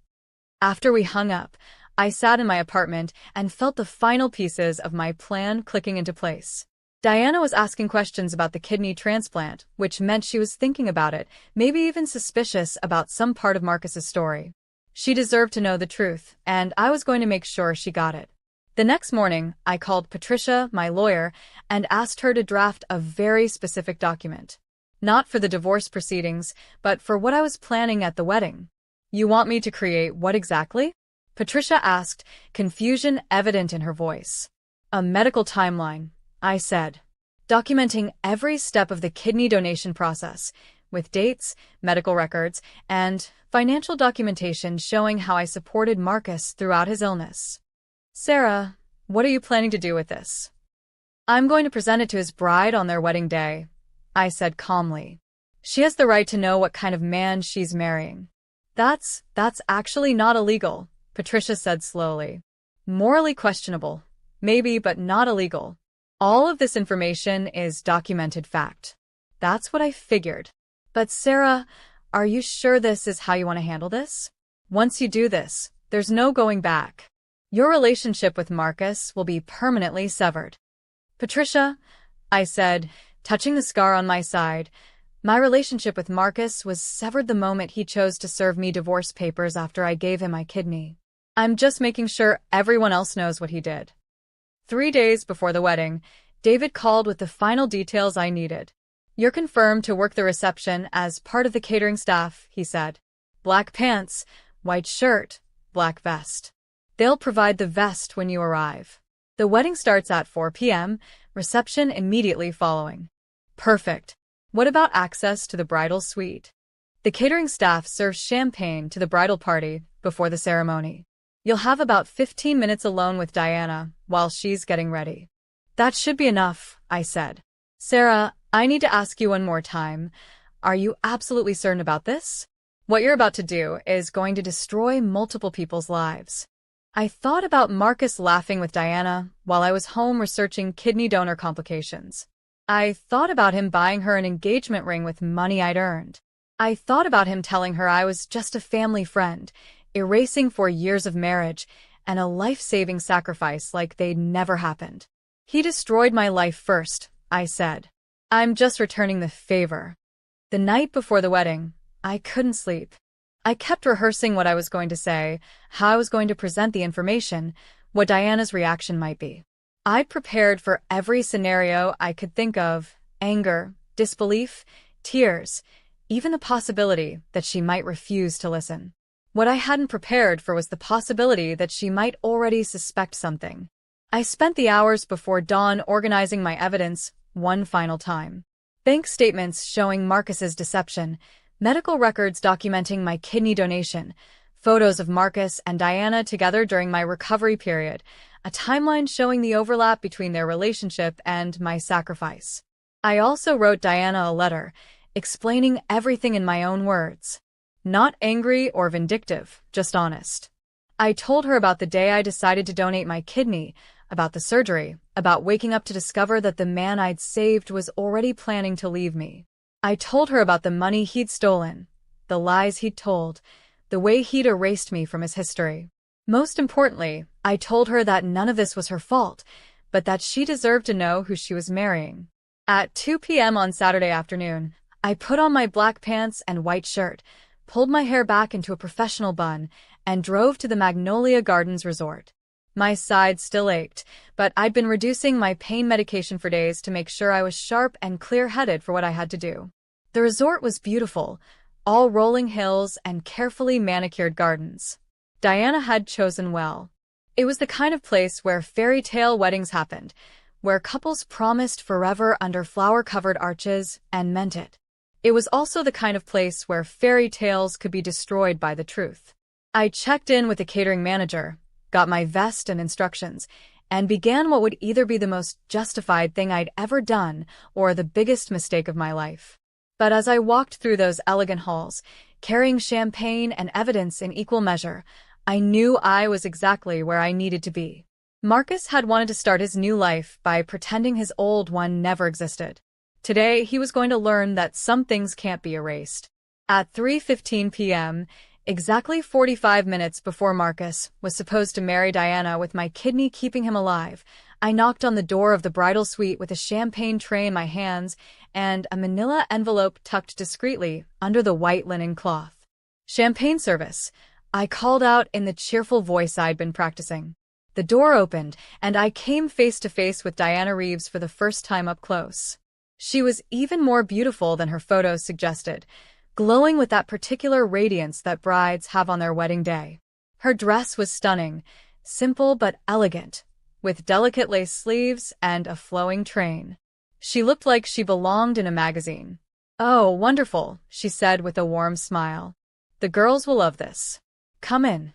After we hung up, I sat in my apartment and felt the final pieces of my plan clicking into place. Diana was asking questions about the kidney transplant, which meant she was thinking about it, maybe even suspicious about some part of Marcus's story. She deserved to know the truth, and I was going to make sure she got it. The next morning, I called Patricia, my lawyer, and asked her to draft a very specific document. Not for the divorce proceedings, but for what I was planning at the wedding. You want me to create what exactly? Patricia asked, confusion evident in her voice. A medical timeline, I said, documenting every step of the kidney donation process, with dates, medical records, and financial documentation showing how I supported Marcus throughout his illness. Sarah, what are you planning to do with this? I'm going to present it to his bride on their wedding day, I said calmly. She has the right to know what kind of man she's marrying. That's actually not illegal, Patricia said slowly. Morally questionable, maybe, but not illegal. All of this information is documented fact. That's what I figured. But Sarah, are you sure this is how you want to handle this? Once you do this, there's no going back. Your relationship with Marcus will be permanently severed. Patricia, I said, touching the scar on my side, my relationship with Marcus was severed the moment he chose to serve me divorce papers after I gave him my kidney. I'm just making sure everyone else knows what he did. 3 days before the wedding, David called with the final details I needed. You're confirmed to work the reception as part of the catering staff, he said. Black pants, white shirt, black vest. They'll provide the vest when you arrive. The wedding starts at 4 p.m., reception immediately following. Perfect. What about access to the bridal suite? The catering staff serves champagne to the bridal party before the ceremony. You'll have about 15 minutes alone with Diana while she's getting ready. That should be enough, I said. Sarah, I need to ask you one more time. Are you absolutely certain about this? What you're about to do is going to destroy multiple people's lives. I thought about Marcus laughing with Diana while I was home researching kidney donor complications. I thought about him buying her an engagement ring with money I'd earned. I thought about him telling her I was just a family friend, erasing 4 years of marriage and a life-saving sacrifice like they'd never happened. He destroyed my life first, I said. I'm just returning the favor. The night before the wedding, I couldn't sleep. I kept rehearsing what I was going to say, how I was going to present the information, what Diana's reaction might be. I'd prepared for every scenario I could think of: anger, disbelief, tears, even the possibility that she might refuse to listen. What I hadn't prepared for was the possibility that she might already suspect something. I spent the hours before dawn organizing my evidence one final time. Bank statements showing Marcus's deception, medical records documenting my kidney donation, photos of Marcus and Diana together during my recovery period, a timeline showing the overlap between their relationship and my sacrifice. I also wrote Diana a letter, explaining everything in my own words. Not angry or vindictive, just honest. I told her about the day I decided to donate my kidney, about the surgery, about waking up to discover that the man I'd saved was already planning to leave me. I told her about the money he'd stolen, the lies he'd told, the way he'd erased me from his history. Most importantly, I told her that none of this was her fault, but that she deserved to know who she was marrying. At 2 p.m. on Saturday afternoon, I put on my black pants and white shirt, pulled my hair back into a professional bun, and drove to the Magnolia Gardens Resort. My side still ached, but I'd been reducing my pain medication for days to make sure I was sharp and clear-headed for what I had to do. The resort was beautiful, all rolling hills and carefully manicured gardens. Diana had chosen well. It was the kind of place where fairy tale weddings happened, where couples promised forever under flower-covered arches and meant it. It was also the kind of place where fairy tales could be destroyed by the truth. I checked in with the catering manager, got my vest and instructions, and began what would either be the most justified thing I'd ever done or the biggest mistake of my life. But as I walked through those elegant halls, carrying champagne and evidence in equal measure, I knew I was exactly where I needed to be. Marcus had wanted to start his new life by pretending his old one never existed. Today, he was going to learn that some things can't be erased. At 3:15 p.m., exactly 45 minutes before Marcus was supposed to marry Diana with my kidney keeping him alive, I knocked on the door of the bridal suite with a champagne tray in my hands and a manila envelope tucked discreetly under the white linen cloth. "Champagne service," I called out in the cheerful voice I'd been practicing. The door opened, and I came face to face with Diana Reeves for the first time up close. She was even more beautiful than her photos suggested, glowing with that particular radiance that brides have on their wedding day. Her dress was stunning, simple but elegant, with delicate lace sleeves and a flowing train. She looked like she belonged in a magazine. "Oh, wonderful," she said with a warm smile. "The girls will love this. Come in."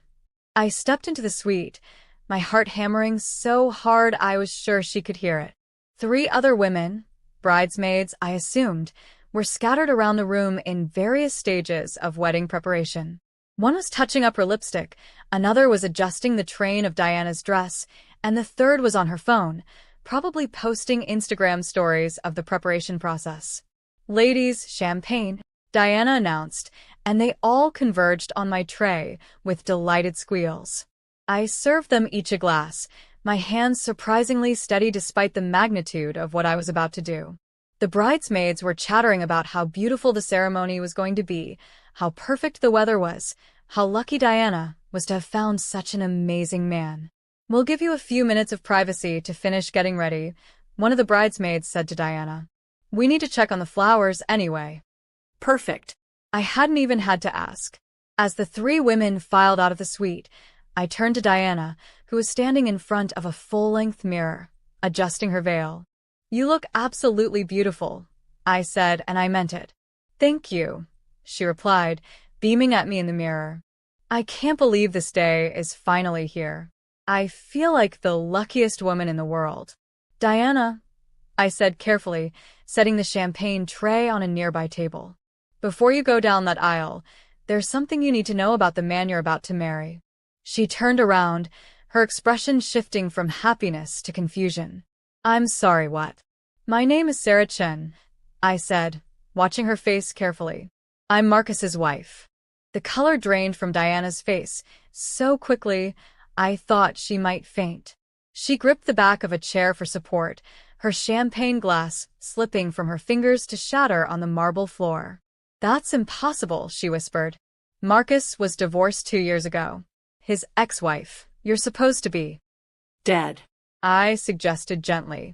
I stepped into the suite, my heart hammering so hard I was sure she could hear it. 3 other women, bridesmaids, I assumed, were scattered around the room in various stages of wedding preparation. One was touching up her lipstick, another was adjusting the train of Diana's dress, and the third was on her phone, probably posting Instagram stories of the preparation process. "Ladies, champagne," Diana announced, and they all converged on my tray with delighted squeals. I served them each a glass, my hands surprisingly steady despite the magnitude of what I was about to do. The bridesmaids were chattering about how beautiful the ceremony was going to be, how perfect the weather was, how lucky Diana was to have found such an amazing man. "We'll give you a few minutes of privacy to finish getting ready," one of the bridesmaids said to Diana. "We need to check on the flowers anyway." "Perfect." I hadn't even had to ask. As the 3 women filed out of the suite, I turned to Diana, who was standing in front of a full-length mirror, adjusting her veil. "You look absolutely beautiful," I said, and I meant it. "Thank you," she replied, beaming at me in the mirror. I can't believe this day is finally here. I feel like the luckiest woman in the world. Diana, I said carefully, setting the champagne tray on a nearby table. Before you go down that aisle, there's something you need to know about the man you're about to marry. She turned around, her expression shifting from happiness to confusion. I'm sorry, what? My name is Sarah Chen, I said, watching her face carefully. I'm Marcus's wife. The color drained from Diana's face so quickly, I thought she might faint. She gripped the back of a chair for support, her champagne glass slipping from her fingers to shatter on the marble floor. That's impossible, she whispered. Marcus was divorced 2 years ago. His ex-wife, you're supposed to be dead, I suggested gently.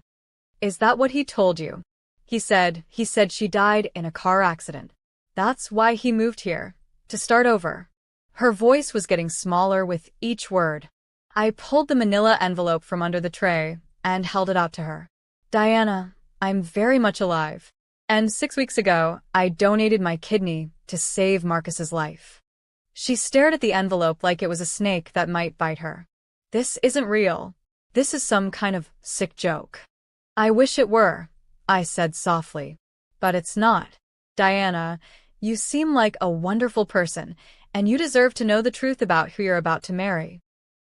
Is that what he told you? He said she died in a car accident. That's why he moved here. To start over. Her voice was getting smaller with each word. I pulled the manila envelope from under the tray and held it out to her. Diana, I'm very much alive. And 6 weeks ago, I donated my kidney to save Marcus's life. She stared at the envelope like it was a snake that might bite her. This isn't real. This is some kind of sick joke. I wish it were, I said softly. But it's not. Diana, you seem like a wonderful person, and you deserve to know the truth about who you're about to marry.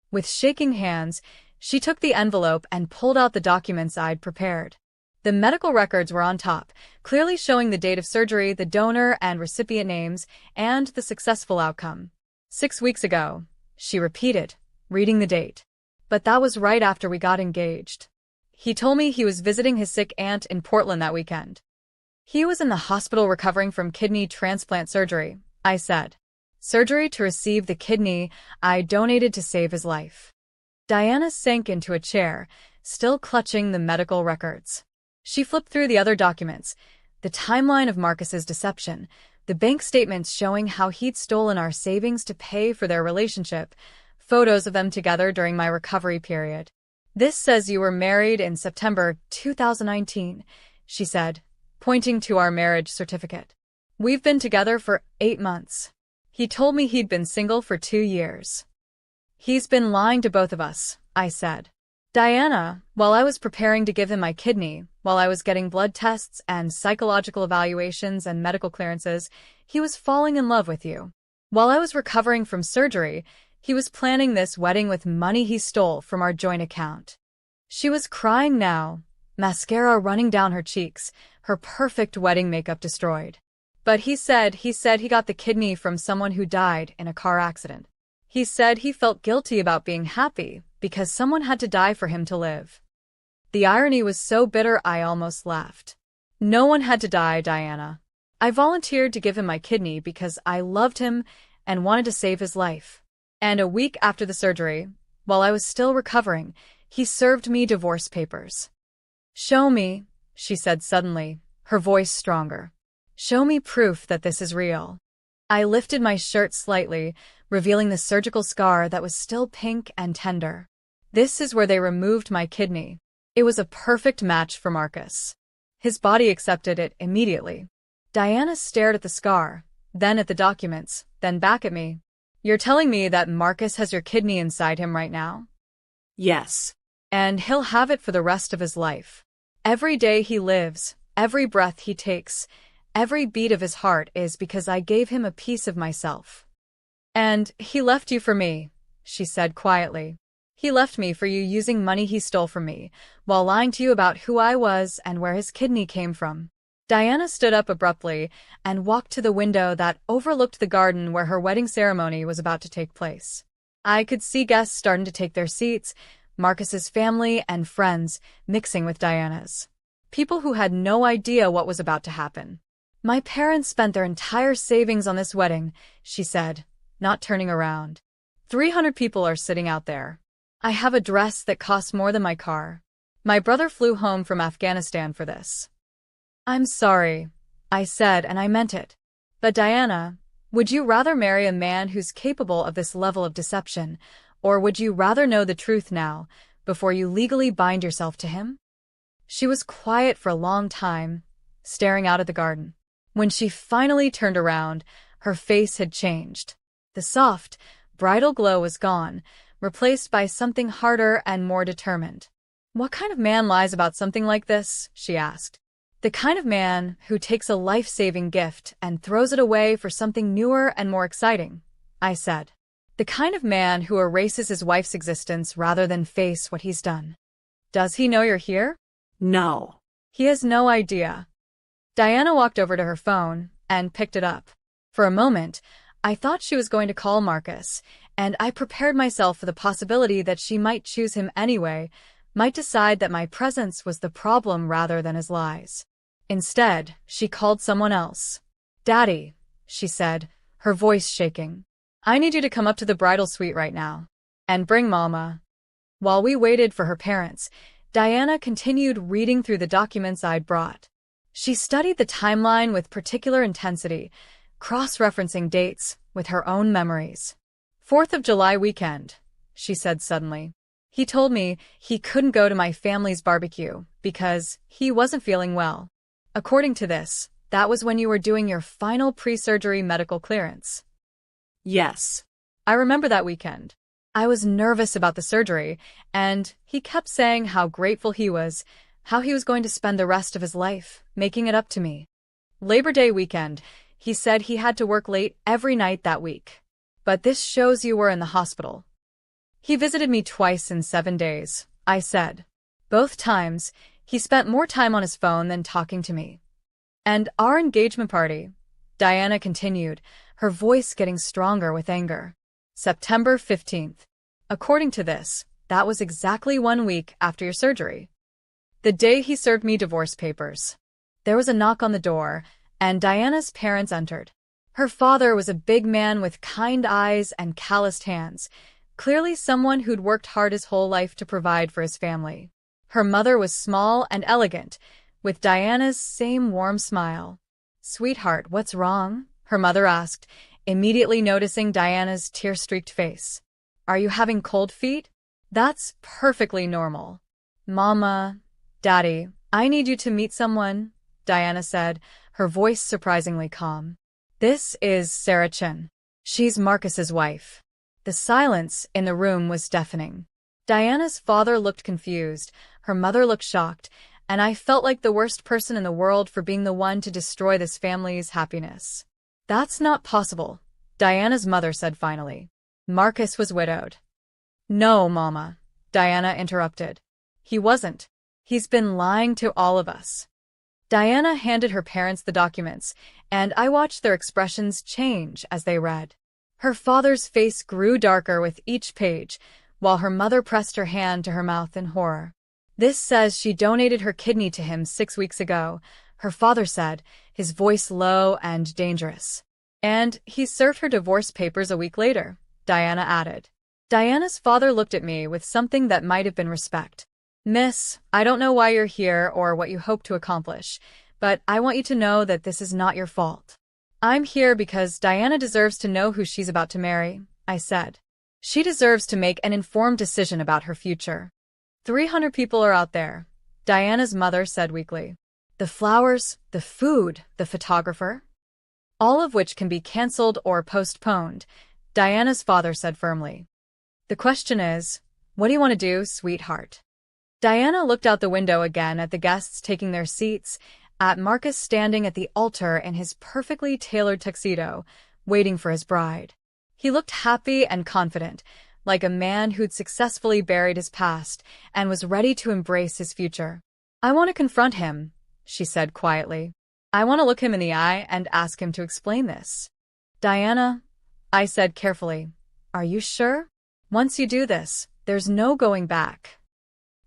With shaking hands, she took the envelope and pulled out the documents I'd prepared. The medical records were on top, clearly showing the date of surgery, the donor and recipient names, and the successful outcome. 6 weeks ago, she repeated, reading the date. But that was right after we got engaged. He told me he was visiting his sick aunt in Portland that weekend. He was in the hospital recovering from kidney transplant surgery, I said. Surgery to receive the kidney I donated to save his life. Diana sank into a chair, still clutching the medical records. She flipped through the other documents, the timeline of Marcus's deception, the bank statements showing how he'd stolen our savings to pay for their relationship, photos of them together during my recovery period. This says you were married in September 2019, she said, pointing to our marriage certificate. We've been together for 8 months. He told me he'd been single for 2 years. He's been lying to both of us, I said. Diana, while I was preparing to give him my kidney, while I was getting blood tests and psychological evaluations and medical clearances, he was falling in love with you. While I was recovering from surgery, he was planning this wedding with money he stole from our joint account. She was crying now, mascara running down her cheeks, her perfect wedding makeup destroyed. But he said he got the kidney from someone who died in a car accident. He said he felt guilty about being happy because someone had to die for him to live. The irony was so bitter I almost laughed. No one had to die, Diana. I volunteered to give him my kidney because I loved him and wanted to save his life. And a week after the surgery, while I was still recovering, he served me divorce papers. Show me, she said suddenly, her voice stronger. Show me proof that this is real. I lifted my shirt slightly, revealing the surgical scar that was still pink and tender. This is where they removed my kidney. It was a perfect match for Marcus. His body accepted it immediately. Diana stared at the scar, then at the documents, then back at me. You're telling me that Marcus has your kidney inside him right now? Yes. And he'll have it for the rest of his life. Every day he lives, every breath he takes, every beat of his heart is because I gave him a piece of myself. And he left you for me, she said quietly. He left me for you using money he stole from me, while lying to you about who I was and where his kidney came from. Diana stood up abruptly and walked to the window that overlooked the garden where her wedding ceremony was about to take place. I could see guests starting to take their seats, Marcus's family and friends mixing with Diana's. People who had no idea what was about to happen. My parents spent their entire savings on this wedding, she said, not turning around. 300 people are sitting out there. I have a dress that costs more than my car. My brother flew home from Afghanistan for this. I'm sorry, I said, and I meant it. But Diana, would you rather marry a man who's capable of this level of deception, or would you rather know the truth now, before you legally bind yourself to him? She was quiet for a long time, staring out at the garden. When she finally turned around, her face had changed. The soft, bridal glow was gone, replaced by something harder and more determined. "What kind of man lies about something like this?" she asked. "The kind of man who takes a life-saving gift and throws it away for something newer and more exciting," I said. "The kind of man who erases his wife's existence rather than face what he's done." "Does he know you're here?" No. "He has no idea." Diana walked over to her phone and picked it up. For a moment, I thought she was going to call Marcus, and I prepared myself for the possibility that she might choose him anyway, might decide that my presence was the problem rather than his lies. Instead, she called someone else. "Daddy," she said, her voice shaking. "I need you to come up to the bridal suite right now. And bring Mama." While we waited for her parents, Diana continued reading through the documents I'd brought. She studied the timeline with particular intensity, cross-referencing dates with her own memories. "4th of July weekend," she said suddenly. "He told me he couldn't go to my family's barbecue because he wasn't feeling well. According to this, that was when you were doing your final pre-surgery medical clearance." Yes. I remember that weekend. I was nervous about the surgery, and he kept saying how grateful he was, how he was going to spend the rest of his life making it up to me. Labor Day weekend, he said he had to work late every night that week. "But this shows you were in the hospital." "He visited me twice in 7 days," I said. "Both times, he spent more time on his phone than talking to me." "And our engagement party," Diana continued, her voice getting stronger with anger. "September 15th. According to this, that was exactly 1 week after your surgery. The day he served me divorce papers." There was a knock on the door, and Diana's parents entered. Her father was a big man with kind eyes and calloused hands, clearly someone who'd worked hard his whole life to provide for his family. Her mother was small and elegant, with Diana's same warm smile. "Sweetheart, what's wrong?" her mother asked, immediately noticing Diana's tear-streaked face. "Are you having cold feet?" "That's perfectly normal." "Mama, Daddy, I need you to meet someone," Diana said, her voice surprisingly calm. "This is Sarah Chin. She's Marcus's wife." The silence in the room was deafening. Diana's father looked confused, her mother looked shocked, and I felt like the worst person in the world for being the one to destroy this family's happiness. "That's not possible," Diana's mother said finally. "Marcus was widowed." "No, Mama," Diana interrupted. "He wasn't. He's been lying to all of us." Diana handed her parents the documents, and I watched their expressions change as they read. Her father's face grew darker with each page, while her mother pressed her hand to her mouth in horror. "This says she donated her kidney to him 6 weeks ago," her father said, his voice low and dangerous. "And he served her divorce papers a week later," Diana added. Diana's father looked at me with something that might have been respect. "Miss, I don't know why you're here or what you hope to accomplish, but I want you to know that this is not your fault." "I'm here because Diana deserves to know who she's about to marry," I said. "She deserves to make an informed decision about her future." 300 people are out there," Diana's mother said weakly. "The flowers, the food, the photographer. All of which can be cancelled or postponed," Diana's father said firmly. "The question is, what do you want to do, sweetheart?" Diana looked out the window again at the guests taking their seats, at Marcus standing at the altar in his perfectly tailored tuxedo, waiting for his bride. He looked happy and confident, like a man who'd successfully buried his past and was ready to embrace his future. "I want to confront him," she said quietly. "I want to look him in the eye and ask him to explain this." "Diana," I said carefully, "are you sure? Once you do this, there's no going back."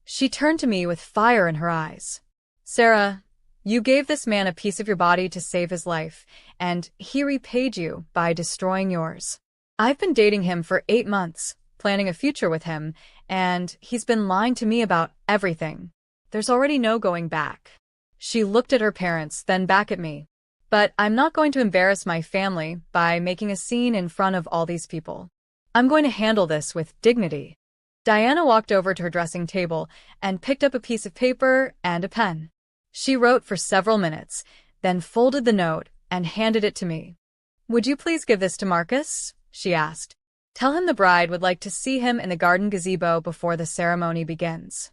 She turned to me with fire in her eyes. "Sarah, you gave this man a piece of your body to save his life, and he repaid you by destroying yours. I've been dating him for 8 months, planning a future with him, and he's been lying to me about everything. There's already no going back." She looked at her parents, then back at me. "But I'm not going to embarrass my family by making a scene in front of all these people. I'm going to handle this with dignity." Diana walked over to her dressing table and picked up a piece of paper and a pen. She wrote for several minutes, then folded the note and handed it to me. "Would you please give this to Marcus?" she asked. Tell him the bride would like to see him in the garden gazebo before the ceremony begins.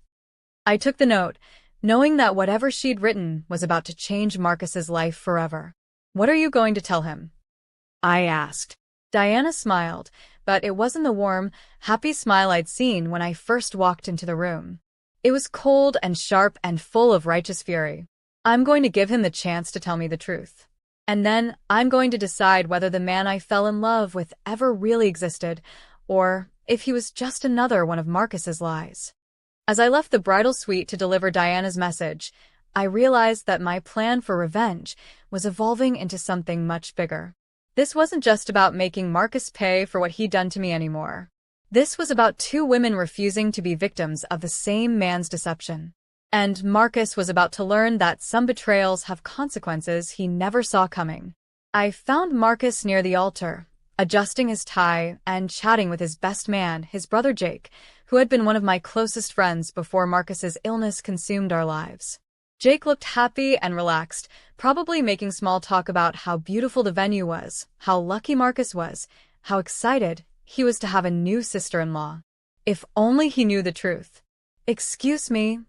I took the note, knowing that whatever she'd written was about to change Marcus's life forever. What are you going to tell him? I asked. Diana smiled, but it wasn't the warm, happy smile I'd seen when I first walked into the room. It was cold and sharp and full of righteous fury. I'm going to give him the chance to tell me the truth. And then I'm going to decide whether the man I fell in love with ever really existed, or if he was just another one of Marcus's lies. As I left the bridal suite to deliver Diana's message, I realized that my plan for revenge was evolving into something much bigger. This wasn't just about making Marcus pay for what he'd done to me anymore. This was about two women refusing to be victims of the same man's deception. And Marcus was about to learn that some betrayals have consequences he never saw coming. I found Marcus near the altar, adjusting his tie and chatting with his best man, his brother Jake, who had been one of my closest friends before Marcus's illness consumed our lives. Jake looked happy and relaxed, probably making small talk about how beautiful the venue was, how lucky Marcus was, how excited he was to have a new sister-in-law. If only he knew the truth. "Excuse me,"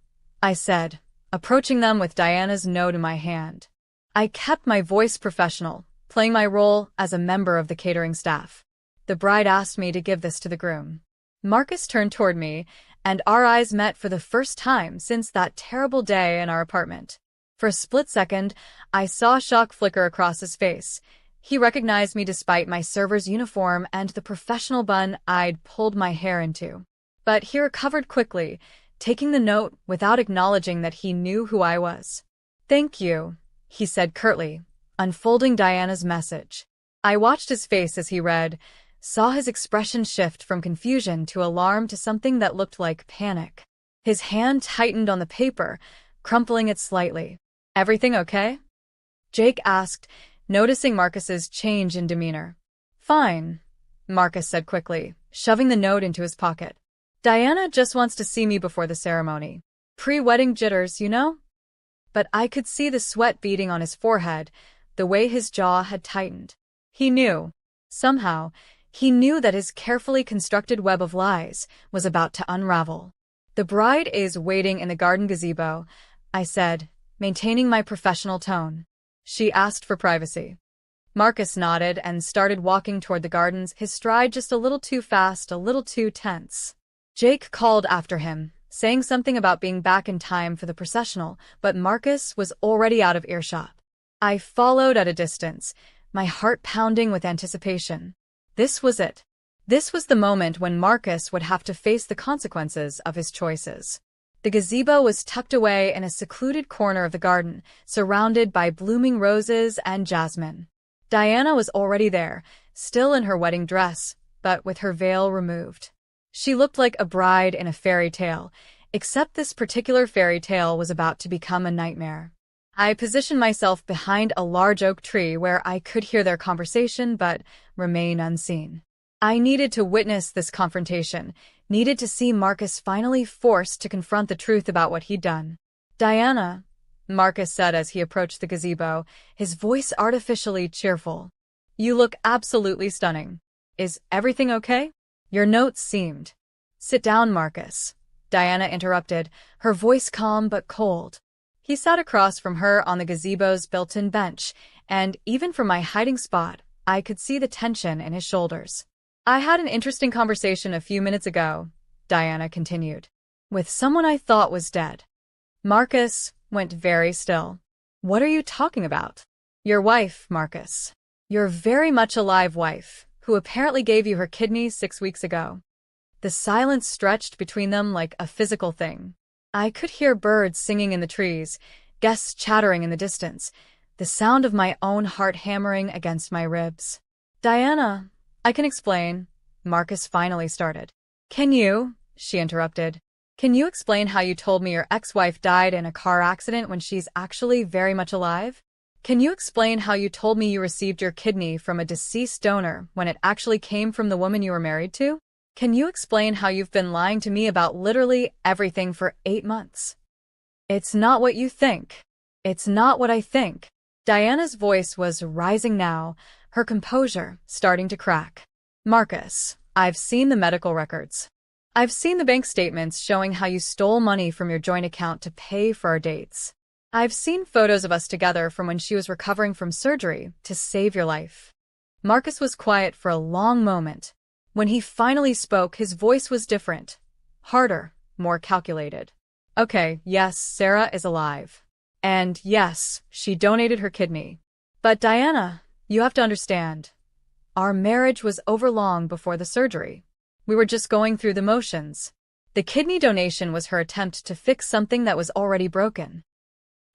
I said, approaching them with Diana's note in my hand. I kept my voice professional, playing my role as a member of the catering staff. The bride asked me to give this to the groom. Marcus turned toward me, and our eyes met for the first time since that terrible day in our apartment. For a split second, I saw shock flicker across his face. He recognized me despite my server's uniform and the professional bun I'd pulled my hair into. But he recovered quickly, taking the note without acknowledging that he knew who I was. "Thank you," he said curtly, unfolding Diana's message. I watched his face as he read, saw his expression shift from confusion to alarm to something that looked like panic. His hand tightened on the paper, crumpling it slightly. "Everything okay?" Jake asked, noticing Marcus's change in demeanor. "Fine," Marcus said quickly, shoving the note into his pocket. "Diana just wants to see me before the ceremony. Pre-wedding jitters, you know?" But I could see the sweat beading on his forehead, the way his jaw had tightened. He knew. Somehow, he knew that his carefully constructed web of lies was about to unravel. "The bride is waiting in the garden gazebo," I said, maintaining my professional tone. "She asked for privacy." Marcus nodded and started walking toward the gardens, his stride just a little too fast, a little too tense. Jake called after him, saying something about being back in time for the processional, but Marcus was already out of earshot. I followed at a distance, my heart pounding with anticipation. This was it. This was the moment when Marcus would have to face the consequences of his choices. The gazebo was tucked away in a secluded corner of the garden, surrounded by blooming roses and jasmine. Diana was already there, still in her wedding dress, but with her veil removed. She looked like a bride in a fairy tale, except this particular fairy tale was about to become a nightmare. I positioned myself behind a large oak tree where I could hear their conversation but remain unseen. I needed to witness this confrontation, needed to see Marcus finally forced to confront the truth about what he'd done. "Diana," Marcus said as he approached the gazebo, his voice artificially cheerful. "You look absolutely stunning. Is everything okay?" "Your notes seemed." "Sit down, Marcus," Diana interrupted, her voice calm but cold. He sat across from her on the gazebo's built-in bench, and even from my hiding spot, I could see the tension in his shoulders. "I had an interesting conversation a few minutes ago," Diana continued, "with someone I thought was dead." Marcus went very still. "What are you talking about?" "Your wife, Marcus. Your very much alive wife, who apparently gave you her kidney 6 weeks ago." The silence stretched between them like a physical thing. I could hear birds singing in the trees, guests chattering in the distance, the sound of my own heart hammering against my ribs. "Diana, I can explain," Marcus finally started. "Can you?" she interrupted. "Can you explain how you told me your ex-wife died in a car accident when she's actually very much alive? Can you explain how you told me you received your kidney from a deceased donor when it actually came from the woman you were married to? Can you explain how you've been lying to me about literally everything for 8 months? It's not what you think. It's not what I think." Diana's voice was rising now, her composure starting to crack. "Marcus, I've seen the medical records. I've seen the bank statements showing how you stole money from your joint account to pay for our dates. I've seen photos of us together from when she was recovering from surgery to save your life. Marcus was quiet for a long moment. When he finally spoke, his voice was different. Harder, more calculated. Okay, yes, Sarah is alive. And yes, she donated her kidney. But Diana, you have to understand. Our marriage was over long before the surgery. We were just going through the motions. The kidney donation was her attempt to fix something that was already broken.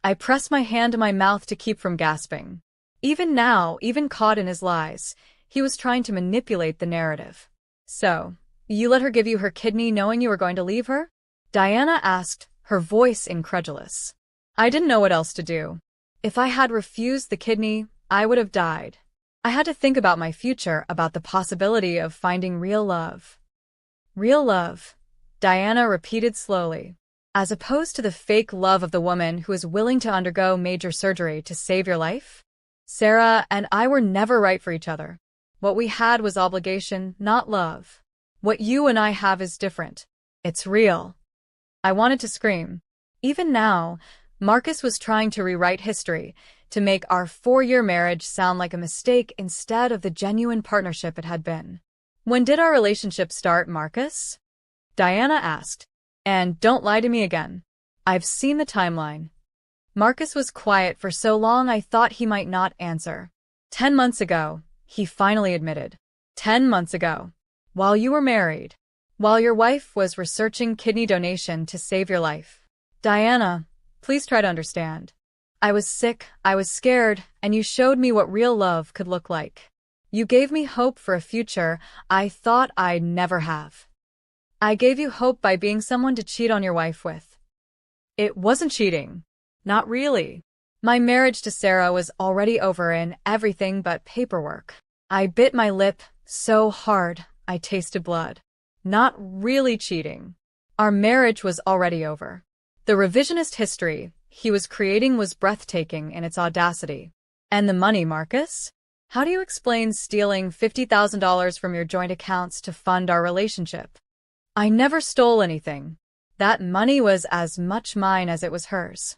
I pressed my hand to my mouth to keep from gasping. Even now, even caught in his lies, he was trying to manipulate the narrative. So, you let her give you her kidney knowing you were going to leave her? Diana asked, her voice incredulous. I didn't know what else to do. If I had refused the kidney, I would have died. I had to think about my future, about the possibility of finding real love. Real love, Diana repeated slowly, as opposed to the fake love of the woman who is willing to undergo major surgery to save your life? Sarah and I were never right for each other. What we had was obligation, not love. What you and I have is different. It's real. I wanted to scream. Even now, Marcus was trying to rewrite history, to make our 4-year marriage sound like a mistake instead of the genuine partnership it had been. When did our relationship start, Marcus? Diana asked. And don't lie to me again. I've seen the timeline. Marcus was quiet for so long I thought he might not answer. 10 months ago, he finally admitted. 10 months ago. While you were married. While your wife was researching kidney donation to save your life. Diana, please try to understand. I was sick, I was scared, and you showed me what real love could look like. You gave me hope for a future I thought I'd never have. I gave you hope by being someone to cheat on your wife with. It wasn't cheating. Not really. My marriage to Sarah was already over in everything but paperwork. I bit my lip so hard I tasted blood. Not really cheating. Our marriage was already over. The revisionist history he was creating was breathtaking in its audacity. And the money, Marcus? How do you explain stealing $50,000 from your joint accounts to fund our relationship? I never stole anything. That money was as much mine as it was hers.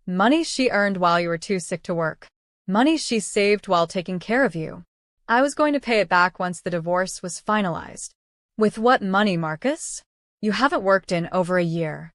Money she earned while you were too sick to work. Money she saved while taking care of you. I was going to pay it back once the divorce was finalized. With what money, Marcus? You haven't worked in over a year.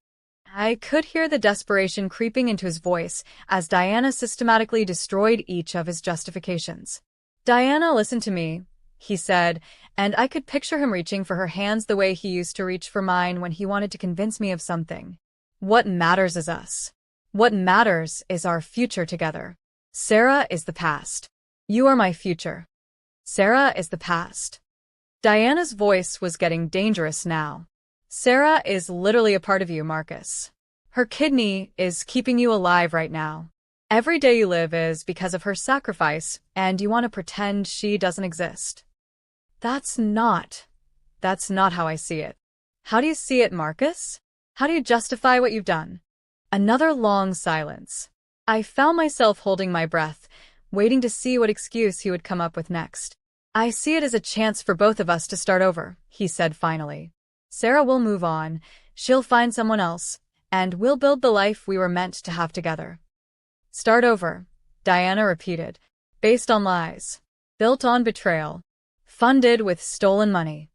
I could hear the desperation creeping into his voice as Diana systematically destroyed each of his justifications. Diana, listen to me, he said, and I could picture him reaching for her hands the way he used to reach for mine when he wanted to convince me of something. What matters is us. What matters is our future together. Sarah is the past. You are my future. Sarah is the past. Diana's voice was getting dangerous now. Sarah is literally a part of you, Marcus. Her kidney is keeping you alive right now. Every day you live is because of her sacrifice, and you want to pretend she doesn't exist. That's not how I see it. How do you see it, Marcus? How do you justify what you've done? Another long silence. I found myself holding my breath, waiting to see what excuse he would come up with next. I see it as a chance for both of us to start over, he said finally. Sarah will move on, she'll find someone else, and we'll build the life we were meant to have together. Start over, Diana repeated, based on lies, built on betrayal, funded with stolen money.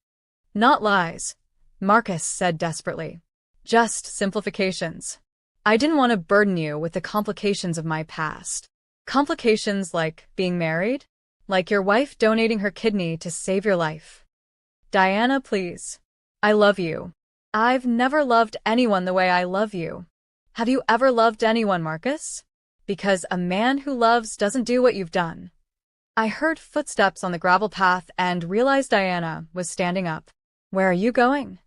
Not lies, Marcus said desperately. Just simplifications. I didn't want to burden you with the complications of my past. Complications like being married, like your wife donating her kidney to save your life. Diana, please. I love you. I've never loved anyone the way I love you. Have you ever loved anyone, Marcus? Because a man who loves doesn't do what you've done. I heard footsteps on the gravel path and realized Diana was standing up. Where are you going?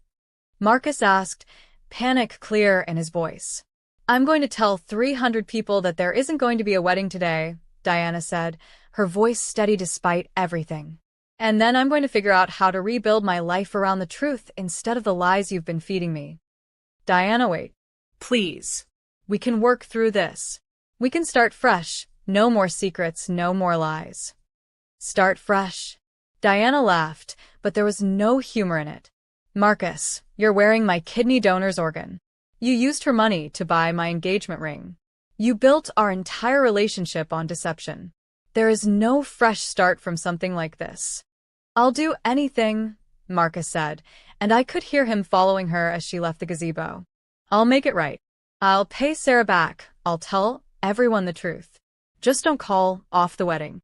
Marcus asked, panic clear in his voice. I'm going to tell 300 people that there isn't going to be a wedding today, Diana said, her voice steady despite everything. And then I'm going to figure out how to rebuild my life around the truth instead of the lies you've been feeding me. Diana, wait. Please. We can work through this. We can start fresh. No more secrets, no more lies. Start fresh. Diana laughed, but there was no humor in it. Marcus, you're wearing my kidney donor's organ. You used her money to buy my engagement ring. You built our entire relationship on deception. There is no fresh start from something like this. I'll do anything, Marcus said, and I could hear him following her as she left the gazebo. I'll make it right. I'll pay Sarah back. I'll tell everyone the truth. Just don't call off the wedding.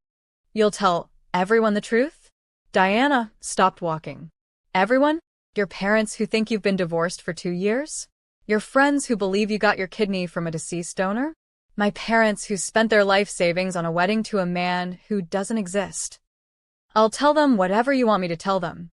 You'll tell everyone the truth? Diana stopped walking. Everyone? Your parents who think you've been divorced for 2 years? Your friends who believe you got your kidney from a deceased donor? My parents who spent their life savings on a wedding to a man who doesn't exist. I'll tell them whatever you want me to tell them.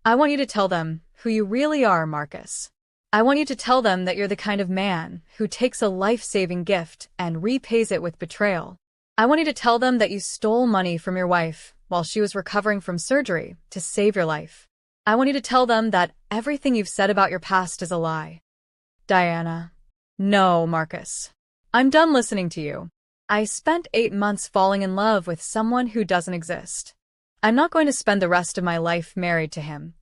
I want you to tell them who you really are, Marcus. I want you to tell them that you're the kind of man who takes a life-saving gift and repays it with betrayal. I want you to tell them that you stole money from your wife while she was recovering from surgery to save your life. I want you to tell them that everything you've said about your past is a lie. Diana. No, Marcus. I'm done listening to you. I spent 8 months falling in love with someone who doesn't exist. I'm not going to spend the rest of my life married to him.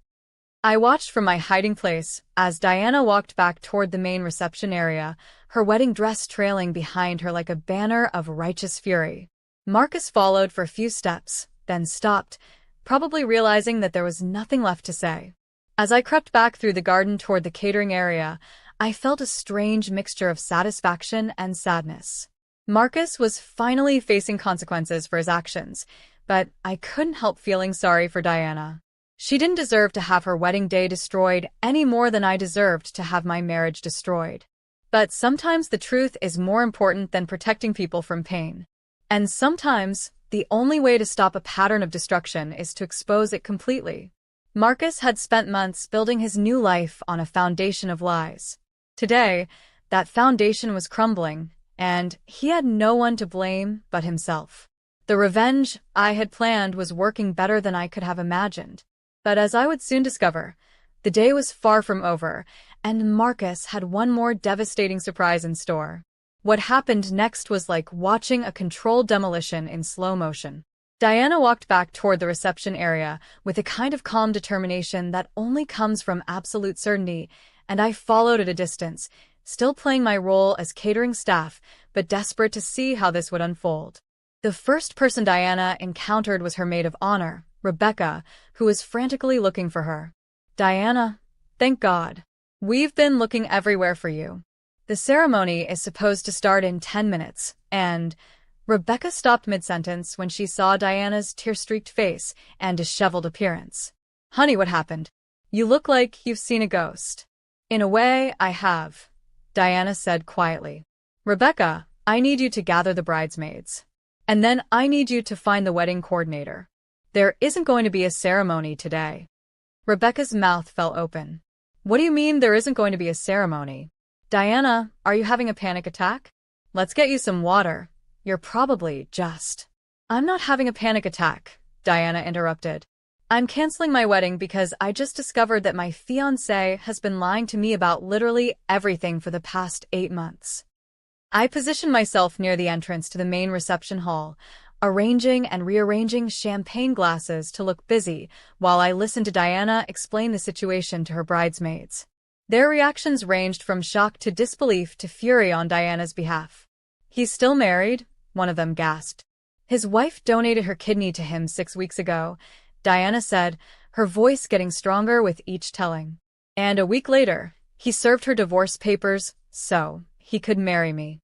I watched from my hiding place as Diana walked back toward the main reception area, her wedding dress trailing behind her like a banner of righteous fury. Marcus followed for a few steps, then stopped, probably realizing that there was nothing left to say. As I crept back through the garden toward the catering area, I felt a strange mixture of satisfaction and sadness. Marcus was finally facing consequences for his actions, but I couldn't help feeling sorry for Diana. She didn't deserve to have her wedding day destroyed any more than I deserved to have my marriage destroyed. But sometimes the truth is more important than protecting people from pain. And sometimes, the only way to stop a pattern of destruction is to expose it completely. Marcus had spent months building his new life on a foundation of lies. Today, that foundation was crumbling, and he had no one to blame but himself. The revenge I had planned was working better than I could have imagined. But as I would soon discover, the day was far from over, and Marcus had one more devastating surprise in store. What happened next was like watching a controlled demolition in slow motion. Diana walked back toward the reception area with a kind of calm determination that only comes from absolute certainty, and I followed at a distance, still playing my role as catering staff, but desperate to see how this would unfold. The first person Diana encountered was her maid of honor, Rebecca, who was frantically looking for her. Diana, thank God. We've been looking everywhere for you. The ceremony is supposed to start in 10 minutes, and Rebecca stopped mid-sentence when she saw Diana's tear-streaked face and disheveled appearance. Honey, what happened? You look like you've seen a ghost. In a way, I have, Diana said quietly. Rebecca, I need you to gather the bridesmaids. And then I need you to find the wedding coordinator. There isn't going to be a ceremony today. Rebecca's mouth fell open. What do you mean there isn't going to be a ceremony? Diana, are you having a panic attack? Let's get you some water. You're probably just... I'm not having a panic attack, Diana interrupted. I'm canceling my wedding because I just discovered that my fiancé has been lying to me about literally everything for the past 8 months. I positioned myself near the entrance to the main reception hall, arranging and rearranging champagne glasses to look busy while I listened to Diana explain the situation to her bridesmaids. Their reactions ranged from shock to disbelief to fury on Diana's behalf. He's still married, one of them gasped. His wife donated her kidney to him 6 weeks ago, Diana said, her voice getting stronger with each telling. And a week later, he served her divorce papers so he could marry me.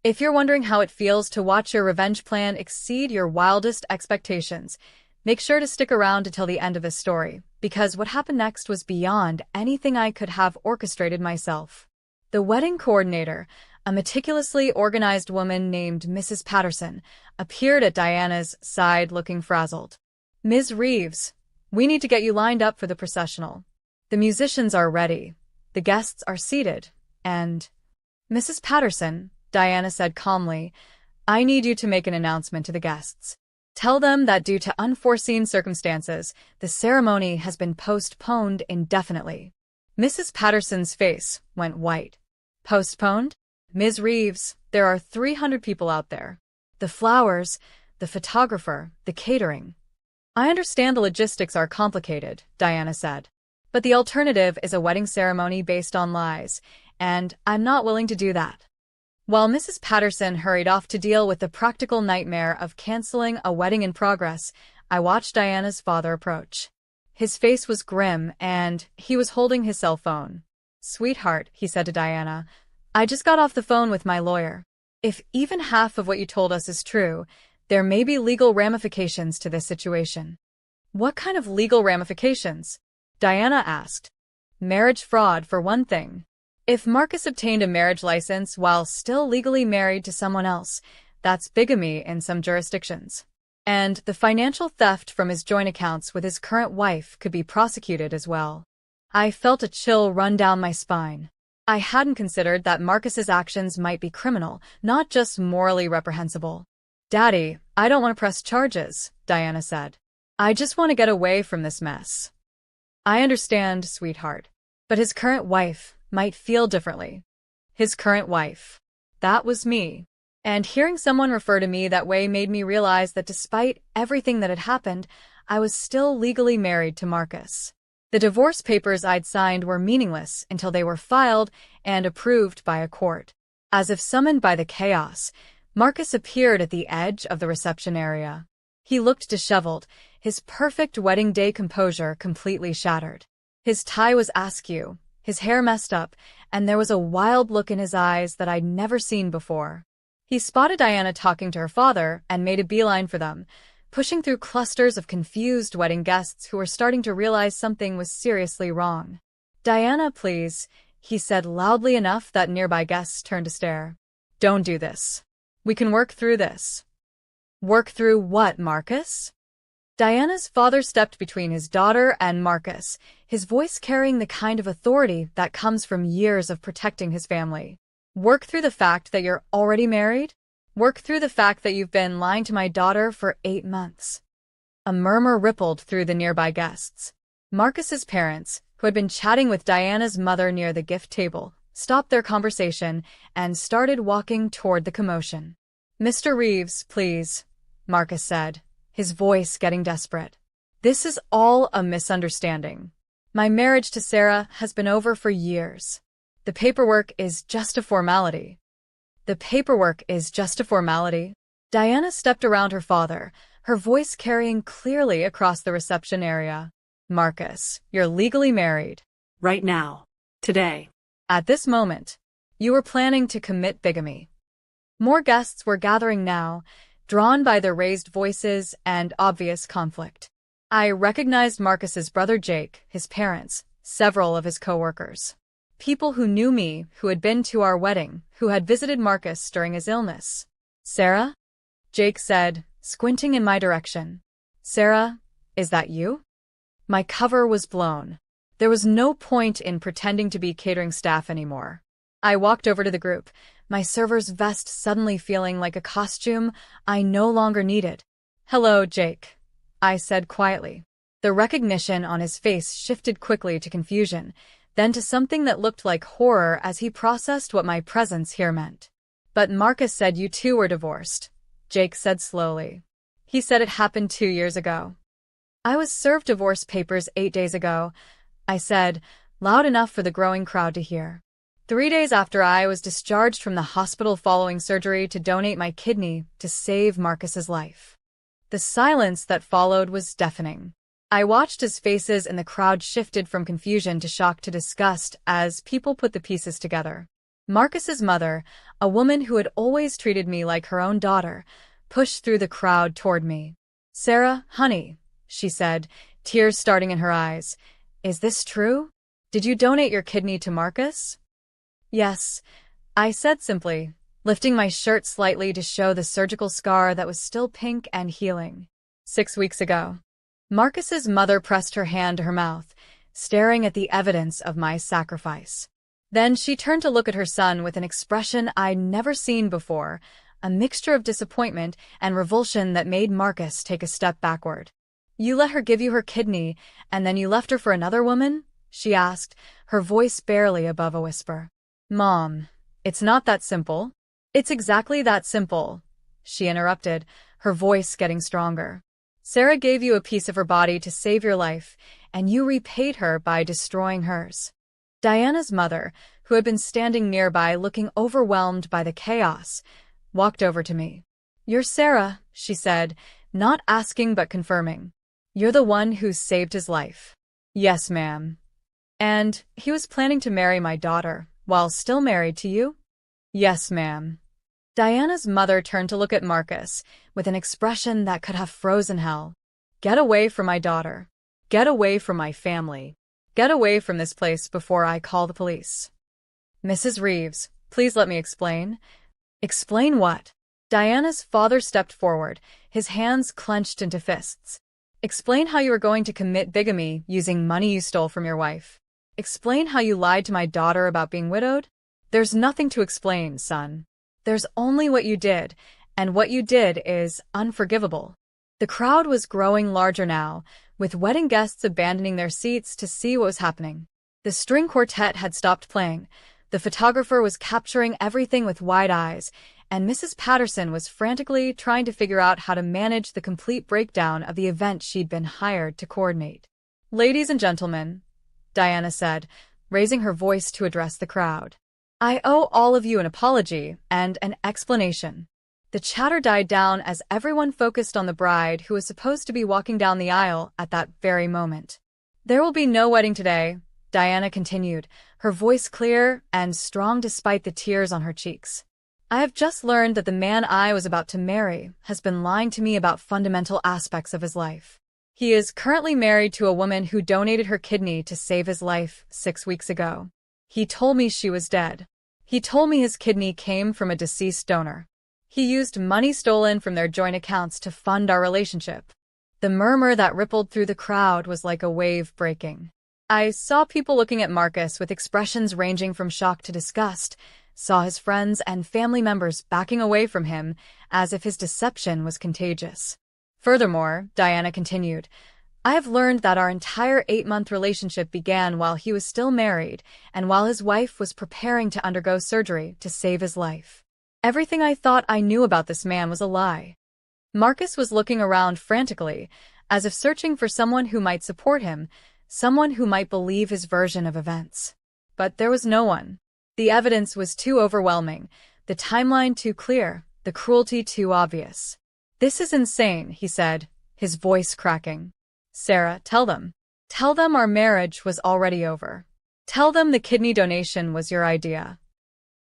If you're wondering how it feels to watch your revenge plan exceed your wildest expectations, make sure to stick around until the end of this story, because what happened next was beyond anything I could have orchestrated myself. The wedding coordinator, a meticulously organized woman named Mrs. Patterson, appeared at Diana's side looking frazzled. Ms. Reeves, we need to get you lined up for the processional. The musicians are ready, the guests are seated, and... Mrs. Patterson, Diana said calmly, I need you to make an announcement to the guests. Tell them that due to unforeseen circumstances, the ceremony has been postponed indefinitely. Mrs. Patterson's face went white. Postponed? Ms. Reeves, there are 300 people out there. The flowers, the photographer, the catering. I understand the logistics are complicated, Diana said. But the alternative is a wedding ceremony based on lies, and I'm not willing to do that. While Mrs. Patterson hurried off to deal with the practical nightmare of canceling a wedding in progress, I watched Diana's father approach. His face was grim, and he was holding his cell phone. "Sweetheart," he said to Diana, "I just got off the phone with my lawyer. If even half of what you told us is true, there may be legal ramifications to this situation." "What kind of legal ramifications?" Diana asked. "Marriage fraud, for one thing. If Marcus obtained a marriage license while still legally married to someone else, that's bigamy in some jurisdictions. And the financial theft from his joint accounts with his current wife could be prosecuted as well." I felt a chill run down my spine. I hadn't considered that Marcus's actions might be criminal, not just morally reprehensible. "Daddy, I don't want to press charges," Diana said. "I just want to get away from this mess." "I understand, sweetheart. But his current wife might feel differently." His current wife. That was me. And hearing someone refer to me that way made me realize that despite everything that had happened, I was still legally married to Marcus. The divorce papers I'd signed were meaningless until they were filed and approved by a court. As if summoned by the chaos, Marcus appeared at the edge of the reception area. He looked disheveled, his perfect wedding day composure completely shattered. His tie was askew, his hair messed up, and there was a wild look in his eyes that I'd never seen before. He spotted Diana talking to her father and made a beeline for them, pushing through clusters of confused wedding guests who were starting to realize something was seriously wrong. "Diana, please," he said loudly enough that nearby guests turned to stare. "Don't do this. We can work through this." "Work through what, Marcus?" Diana's father stepped between his daughter and Marcus, his voice carrying the kind of authority that comes from years of protecting his family. "Work through the fact that you're already married? Work through the fact that you've been lying to my daughter for 8 months. A murmur rippled through the nearby guests. Marcus's parents, who had been chatting with Diana's mother near the gift table, stopped their conversation and started walking toward the commotion. "Mr. Reeves, please," Marcus said, his voice getting desperate. "This is all a misunderstanding. My marriage to Sarah has been over for years. The paperwork is just a formality." "The paperwork is just a formality?" Diana stepped around her father, her voice carrying clearly across the reception area. "Marcus, you're legally married. Right now. Today." At this moment, you were planning to commit bigamy." More guests were gathering now, drawn by the raised voices and obvious conflict. I recognized Marcus's brother Jake, his parents, several of his co-workers. People who knew me, who had been to our wedding, who had visited Marcus during his illness. "Sarah?" Jake said, squinting in my direction. "Sarah, is that you?" My cover was blown. There was no point in pretending to be catering staff anymore. I walked over to the group, my server's vest suddenly feeling like a costume I no longer needed. "Hello, Jake," I said quietly. The recognition on his face shifted quickly to confusion, then to something that looked like horror as he processed what my presence here meant. "But Marcus said you two were divorced," Jake said slowly. "He said it happened 2 years ago." "I was served divorce papers 8 days ago," I said, loud enough for the growing crowd to hear. 3 days after I was discharged from the hospital following surgery to donate my kidney to save Marcus's life. The silence that followed was deafening. I watched as faces in the crowd shifted from confusion to shock to disgust as people put the pieces together. Marcus's mother, a woman who had always treated me like her own daughter, pushed through the crowd toward me. "Sarah, honey," she said, tears starting in her eyes. "Is this true? Did you donate your kidney to Marcus?" "Yes," I said simply, lifting my shirt slightly to show the surgical scar that was still pink and healing. 6 weeks ago. Marcus's mother pressed her hand to her mouth, staring at the evidence of my sacrifice. Then she turned to look at her son with an expression I'd never seen before, a mixture of disappointment and revulsion that made Marcus take a step backward. "You let her give you her kidney, and then you left her for another woman?" she asked, her voice barely above a whisper. "Mom, it's not that simple." "It's exactly that simple," she interrupted, her voice getting stronger. Sarah gave you a piece of her body to save your life, and you repaid her by destroying hers. Diana's mother, who had been standing nearby looking overwhelmed by the chaos, walked over to me. "You're Sarah," she said, not asking but confirming. "You're the one who saved his life." "Yes, ma'am." "And he was planning to marry my daughter, while still married to you?" "Yes, ma'am." Diana's mother turned to look at Marcus, with an expression that could have frozen hell. "Get away from my daughter. Get away from my family. Get away from this place before I call the police." "Mrs. Reeves, please let me explain." "Explain what?" Diana's father stepped forward, his hands clenched into fists. "Explain how you were going to commit bigamy using money you stole from your wife. Explain how you lied to my daughter about being widowed." "There's nothing to explain, son. There's only what you did, and what you did is unforgivable." The crowd was growing larger now, with wedding guests abandoning their seats to see what was happening. The string quartet had stopped playing, the photographer was capturing everything with wide eyes, and Mrs. Patterson was frantically trying to figure out how to manage the complete breakdown of the event she'd been hired to coordinate. "Ladies and gentlemen," Diana said, raising her voice to address the crowd, "I owe all of you an apology and an explanation." The chatter died down as everyone focused on the bride who was supposed to be walking down the aisle at that very moment. "There will be no wedding today," Diana continued, her voice clear and strong despite the tears on her cheeks. "I have just learned that the man I was about to marry has been lying to me about fundamental aspects of his life. He is currently married to a woman who donated her kidney to save his life 6 weeks ago. He told me she was dead. He told me his kidney came from a deceased donor. He used money stolen from their joint accounts to fund our relationship." The murmur that rippled through the crowd was like a wave breaking. I saw people looking at Marcus with expressions ranging from shock to disgust, saw his friends and family members backing away from him as if his deception was contagious. "Furthermore," Diana continued, "I have learned that our entire 8-month relationship began while he was still married and while his wife was preparing to undergo surgery to save his life. Everything I thought I knew about this man was a lie." Marcus was looking around frantically, as if searching for someone who might support him, someone who might believe his version of events. But there was no one. The evidence was too overwhelming, the timeline too clear, the cruelty too obvious. "This is insane," he said, his voice cracking. "Sarah, tell them. Tell them our marriage was already over. Tell them the kidney donation was your idea."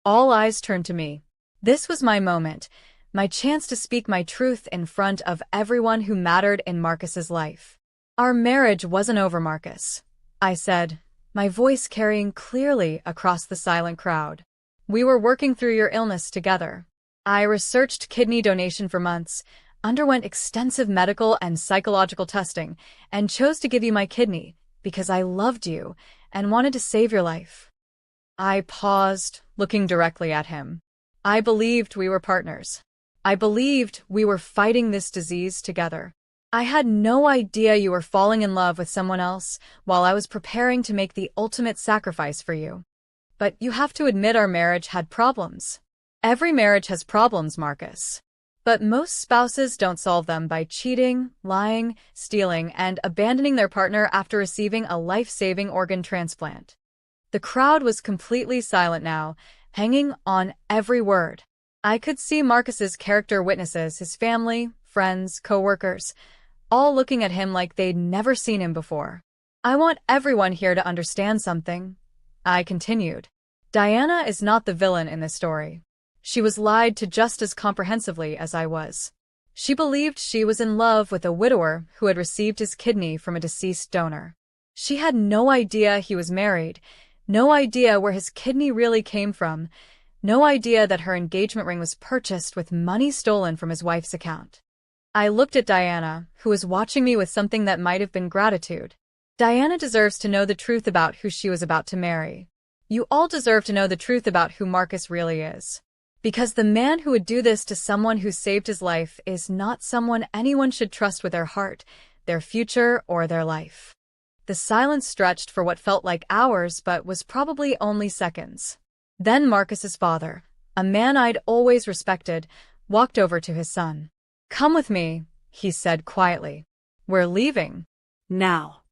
All eyes turned to me. This was my moment, my chance to speak my truth in front of everyone who mattered in Marcus's life. "Our marriage wasn't over, Marcus," I said, my voice carrying clearly across the silent crowd. "We were working through your illness together. I researched kidney donation for months, underwent extensive medical and psychological testing, and chose to give you my kidney because I loved you and wanted to save your life." I paused, looking directly at him. I believed we were partners. I believed we were fighting this disease together. I had no idea you were falling in love with someone else while I was preparing to make the ultimate sacrifice for you. But you have to admit our marriage had problems. Every marriage has problems, Marcus. But most spouses don't solve them by cheating, lying, stealing, and abandoning their partner after receiving a life-saving organ transplant. The crowd was completely silent now, hanging on every word. I could see Marcus's character witnesses, his family, friends, co-workers, all looking at him like they'd never seen him before. "I want everyone here to understand something," I continued. "Diana is not the villain in this story. She was lied to just as comprehensively as I was. She believed she was in love with a widower who had received his kidney from a deceased donor. She had no idea he was married, no idea where his kidney really came from, no idea that her engagement ring was purchased with money stolen from his wife's account." I looked at Diana, who was watching me with something that might have been gratitude. Diana deserves to know the truth about who she was about to marry. You all deserve to know the truth about who Marcus really is. Because the man who would do this to someone who saved his life is not someone anyone should trust with their heart, their future, or their life. The silence stretched for what felt like hours but was probably only seconds. Then Marcus's father, a man I'd always respected, walked over to his son. "Come with me," he said quietly. We're leaving. Now.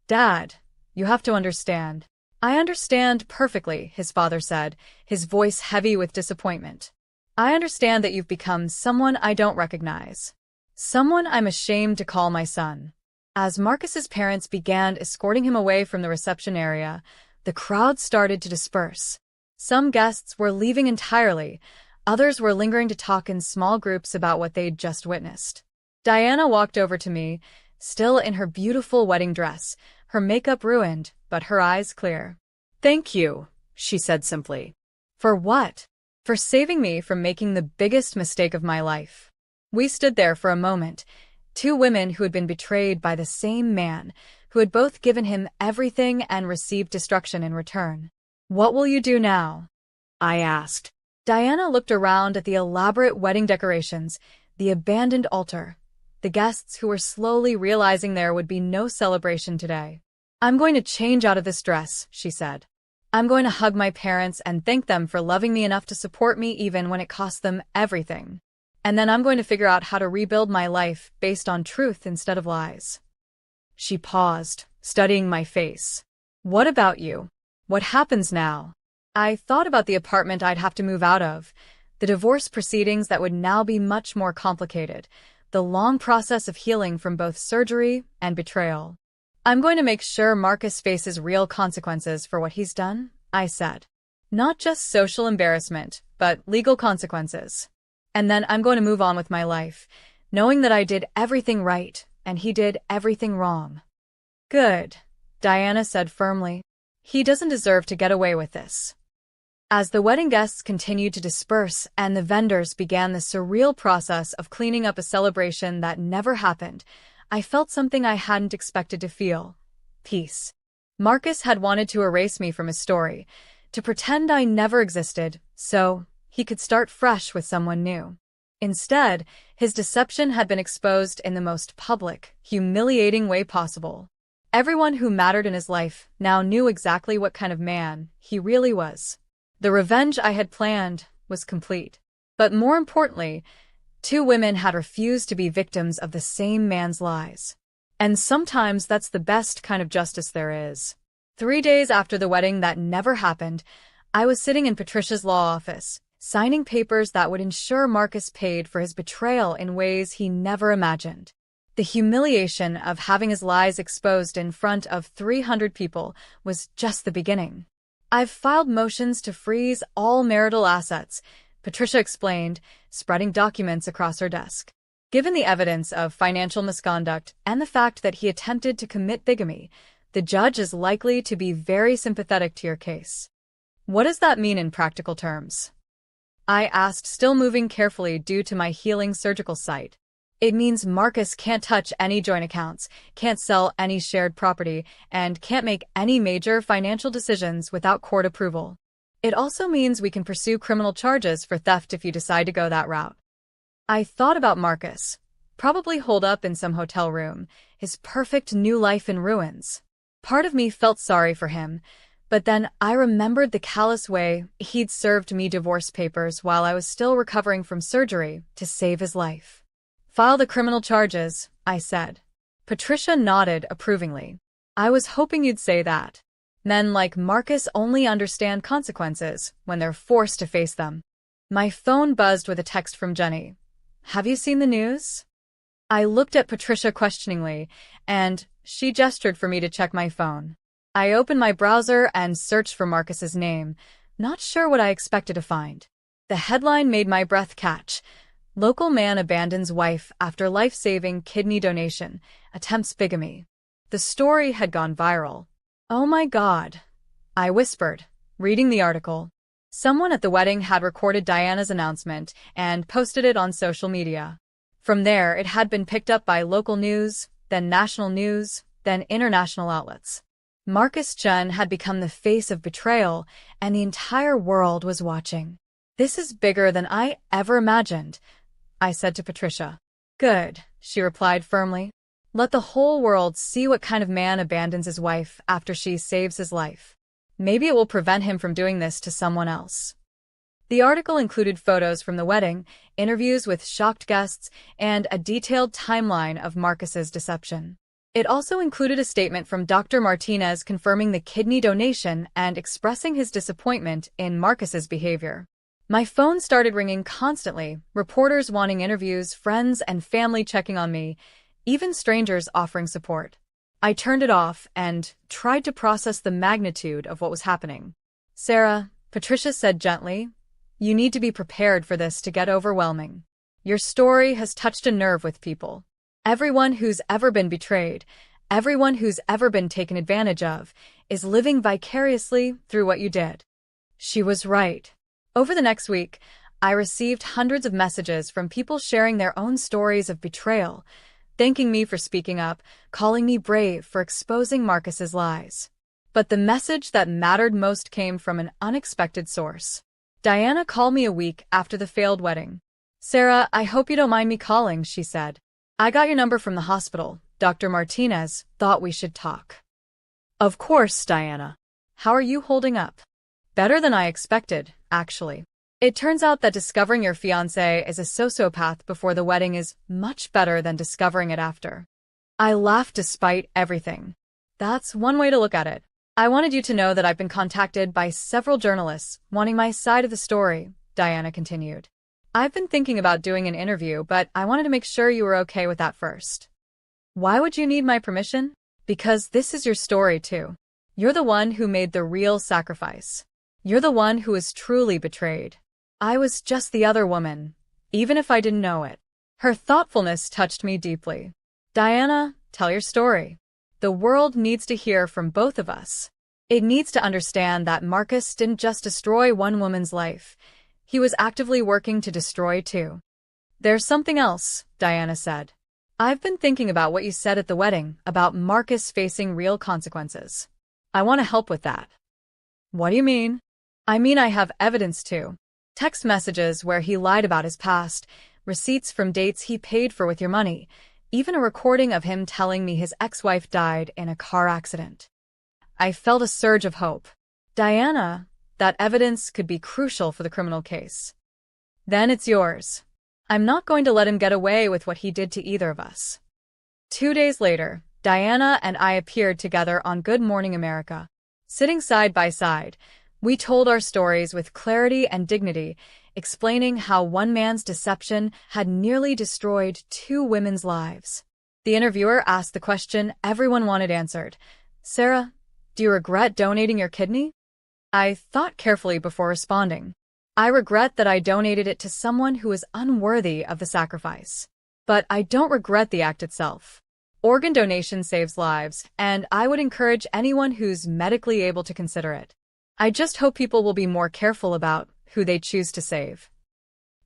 Dad, you have to understand. I understand perfectly, his father said, his voice heavy with disappointment. I understand that you've become someone I don't recognize. Someone I'm ashamed to call my son. As Marcus's parents began escorting him away from the reception area, the crowd started to disperse. Some guests were leaving entirely, others were lingering to talk in small groups about what they'd just witnessed. Diana walked over to me, still in her beautiful wedding dress, her makeup ruined, but her eyes clear. "Thank you," she said simply. "For what?" "For saving me from making the biggest mistake of my life." We stood there for a moment, two women who had been betrayed by the same man, who had both given him everything and received destruction in return. "What will you do now?" I asked. Diana looked around at the elaborate wedding decorations, the abandoned altar, the guests who were slowly realizing there would be no celebration today. "I'm going to change out of this dress," she said. "I'm going to hug my parents and thank them for loving me enough to support me even when it cost them everything. And then I'm going to figure out how to rebuild my life based on truth instead of lies." She paused, studying my face. "What about you? What happens now?" I thought about the apartment I'd have to move out of, the divorce proceedings that would now be much more complicated, the long process of healing from both surgery and betrayal. "I'm going to make sure Marcus faces real consequences for what he's done," I said. "Not just social embarrassment, but legal consequences. And then I'm going to move on with my life, knowing that I did everything right and he did everything wrong." "Good," Diana said firmly. "He doesn't deserve to get away with this." As the wedding guests continued to disperse and the vendors began the surreal process of cleaning up a celebration that never happened, I felt something I hadn't expected to feel: peace. Marcus had wanted to erase me from his story, to pretend I never existed, so he could start fresh with someone new. Instead, his deception had been exposed in the most public, humiliating way possible. Everyone who mattered in his life now knew exactly what kind of man he really was. The revenge I had planned was complete. But more importantly, two women had refused to be victims of the same man's lies. And sometimes that's the best kind of justice there is. 3 days after the wedding that never happened, I was sitting in Patricia's law office, signing papers that would ensure Marcus paid for his betrayal in ways he never imagined. The humiliation of having his lies exposed in front of 300 people was just the beginning. "I've filed motions to freeze all marital assets," Patricia explained, spreading documents across her desk. "Given the evidence of financial misconduct and the fact that he attempted to commit bigamy, the judge is likely to be very sympathetic to your case." "What does that mean in practical terms?" I asked, still moving carefully due to my healing surgical site. "It means Marcus can't touch any joint accounts, can't sell any shared property, and can't make any major financial decisions without court approval. It also means we can pursue criminal charges for theft if you decide to go that route." I thought about Marcus, probably holed up in some hotel room, his perfect new life in ruins. Part of me felt sorry for him, but then I remembered the callous way he'd served me divorce papers while I was still recovering from surgery to save his life. "File the criminal charges," I said. Patricia nodded approvingly. "I was hoping you'd say that. Men like Marcus only understand consequences when they're forced to face them." My phone buzzed with a text from Jenny. "Have you seen the news?" I looked at Patricia questioningly, and she gestured for me to check my phone. I opened my browser and searched for Marcus's name, not sure what I expected to find. The headline made my breath catch: "Local man abandons wife after life-saving kidney donation, attempts bigamy." The story had gone viral. "Oh my God," I whispered, reading the article. Someone at the wedding had recorded Diana's announcement and posted it on social media. From there, it had been picked up by local news, then national news, then international outlets. Marcus Chen had become the face of betrayal, and the entire world was watching. "This is bigger than I ever imagined," I said to Patricia. "Good," she replied firmly. "Let the whole world see what kind of man abandons his wife after she saves his life. Maybe it will prevent him from doing this to someone else." The article included photos from the wedding, interviews with shocked guests, and a detailed timeline of Marcus's deception. It also included a statement from Dr. Martinez confirming the kidney donation and expressing his disappointment in Marcus's behavior. My phone started ringing constantly, reporters wanting interviews, friends and family checking on me, even strangers offering support. I turned it off and tried to process the magnitude of what was happening. "Sarah," Patricia said gently, "you need to be prepared for this to get overwhelming. Your story has touched a nerve with people. Everyone who's ever been betrayed, everyone who's ever been taken advantage of, is living vicariously through what you did." She was right. Over the next week, I received hundreds of messages from people sharing their own stories of betrayal, thanking me for speaking up, calling me brave for exposing Marcus's lies. But the message that mattered most came from an unexpected source. Diana called me a week after the failed wedding. "Sarah, I hope you don't mind me calling," she said. "I got your number from the hospital. Dr. Martinez thought we should talk." "Of course, Diana. How are you holding up?" "Better than I expected, actually. It turns out that discovering your fiancé is a sociopath before the wedding is much better than discovering it after." I laughed despite everything. "That's one way to look at it. I wanted you to know that I've been contacted by several journalists wanting my side of the story," Diana continued. "I've been thinking about doing an interview, but I wanted to make sure you were okay with that first." "Why would you need my permission?" "Because this is your story, too. You're the one who made the real sacrifice. You're the one who was truly betrayed. I was just the other woman, even if I didn't know it." Her thoughtfulness touched me deeply. "Diana, tell your story. The world needs to hear from both of us. It needs to understand that Marcus didn't just destroy one woman's life. He was actively working to destroy two." "There's something else," Diana said. "I've been thinking about what you said at the wedding about Marcus facing real consequences. I want to help with that." "What do you mean?" "I mean I have evidence too. Text messages where he lied about his past, receipts from dates he paid for with your money, even a recording of him telling me his ex-wife died in a car accident." I felt a surge of hope. "Diana, that evidence could be crucial for the criminal case." "Then it's yours. I'm not going to let him get away with what he did to either of us." 2 days later, Diana and I appeared together on Good Morning America. Sitting side by side, we told our stories with clarity and dignity, explaining how one man's deception had nearly destroyed two women's lives. The interviewer asked the question everyone wanted answered. "Sarah, do you regret donating your kidney?" I thought carefully before responding. "I regret that I donated it to someone who is unworthy of the sacrifice. But I don't regret the act itself. Organ donation saves lives, and I would encourage anyone who's medically able to consider it. I just hope people will be more careful about who they choose to save."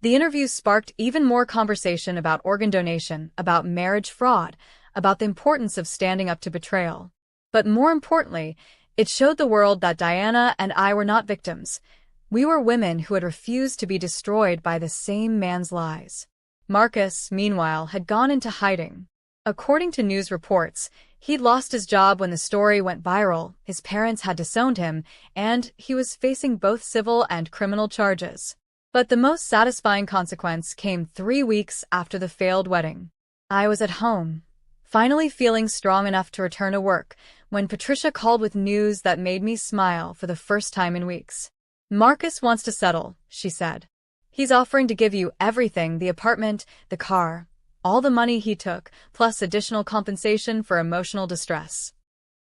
The interview sparked even more conversation about organ donation, about marriage fraud, about the importance of standing up to betrayal. But more importantly, it showed the world that Diana and I were not victims. We were women who had refused to be destroyed by the same man's lies. Marcus, meanwhile, had gone into hiding. According to news reports, he'd lost his job when the story went viral, his parents had disowned him, and he was facing both civil and criminal charges. But the most satisfying consequence came 3 weeks after the failed wedding. I was at home, finally feeling strong enough to return to work, when Patricia called with news that made me smile for the first time in weeks. "Marcus wants to settle," she said. "He's offering to give you everything, the apartment, the car, all the money he took, plus additional compensation for emotional distress."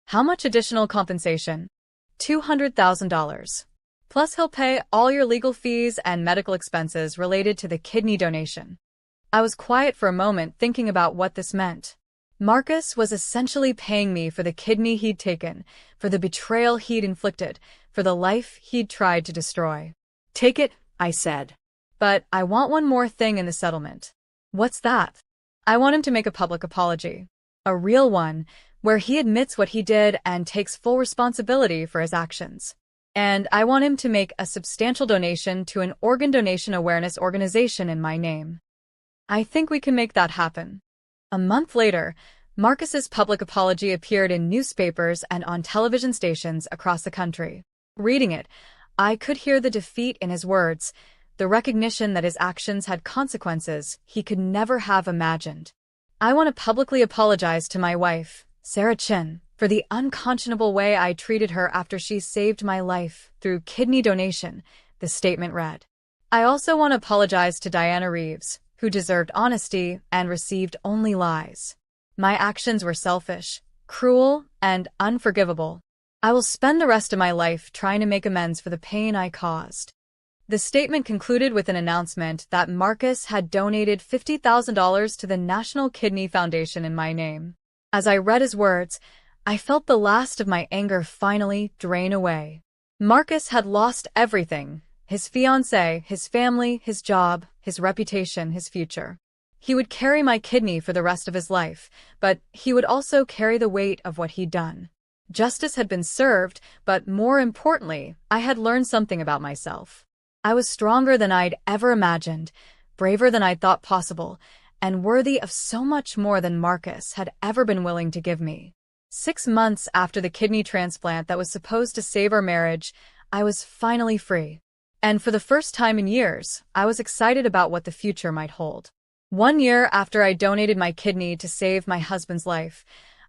"How much additional compensation?" $200,000. Plus he'll pay all your legal fees and medical expenses related to the kidney donation." I was quiet for a moment, thinking about what this meant. Marcus was essentially paying me for the kidney he'd taken, for the betrayal he'd inflicted, for the life he'd tried to destroy. "Take it," I said. "But I want one more thing in the settlement." "What's that?" "I want him to make a public apology. A real one, where he admits what he did and takes full responsibility for his actions. And I want him to make a substantial donation to an organ donation awareness organization in my name." "I think we can make that happen." A month later, Marcus's public apology appeared in newspapers and on television stations across the country. Reading it, I could hear the defeat in his words, the recognition that his actions had consequences he could never have imagined. I want to publicly apologize to my wife, Sarah Chin, for the unconscionable way I treated her after she saved my life through kidney donation, the statement read. I also want to apologize to Diana Reeves, who deserved honesty and received only lies. My actions were selfish, cruel, and unforgivable. I will spend the rest of my life trying to make amends for the pain I caused. The statement concluded with an announcement that Marcus had donated $50,000 to the National Kidney Foundation in my name. As I read his words, I felt the last of my anger finally drain away. Marcus had lost everything: his fiancée, his family, his job, his reputation, his future. He would carry my kidney for the rest of his life, but he would also carry the weight of what he'd done. Justice had been served, but more importantly, I had learned something about myself. I was stronger than I'd ever imagined, braver than I'd thought possible, and worthy of so much more than Marcus had ever been willing to give me. 6 months after the kidney transplant that was supposed to save our marriage, I was finally free. And for the first time in years, I was excited about what the future might hold. 1 year after I donated my kidney to save my husband's life,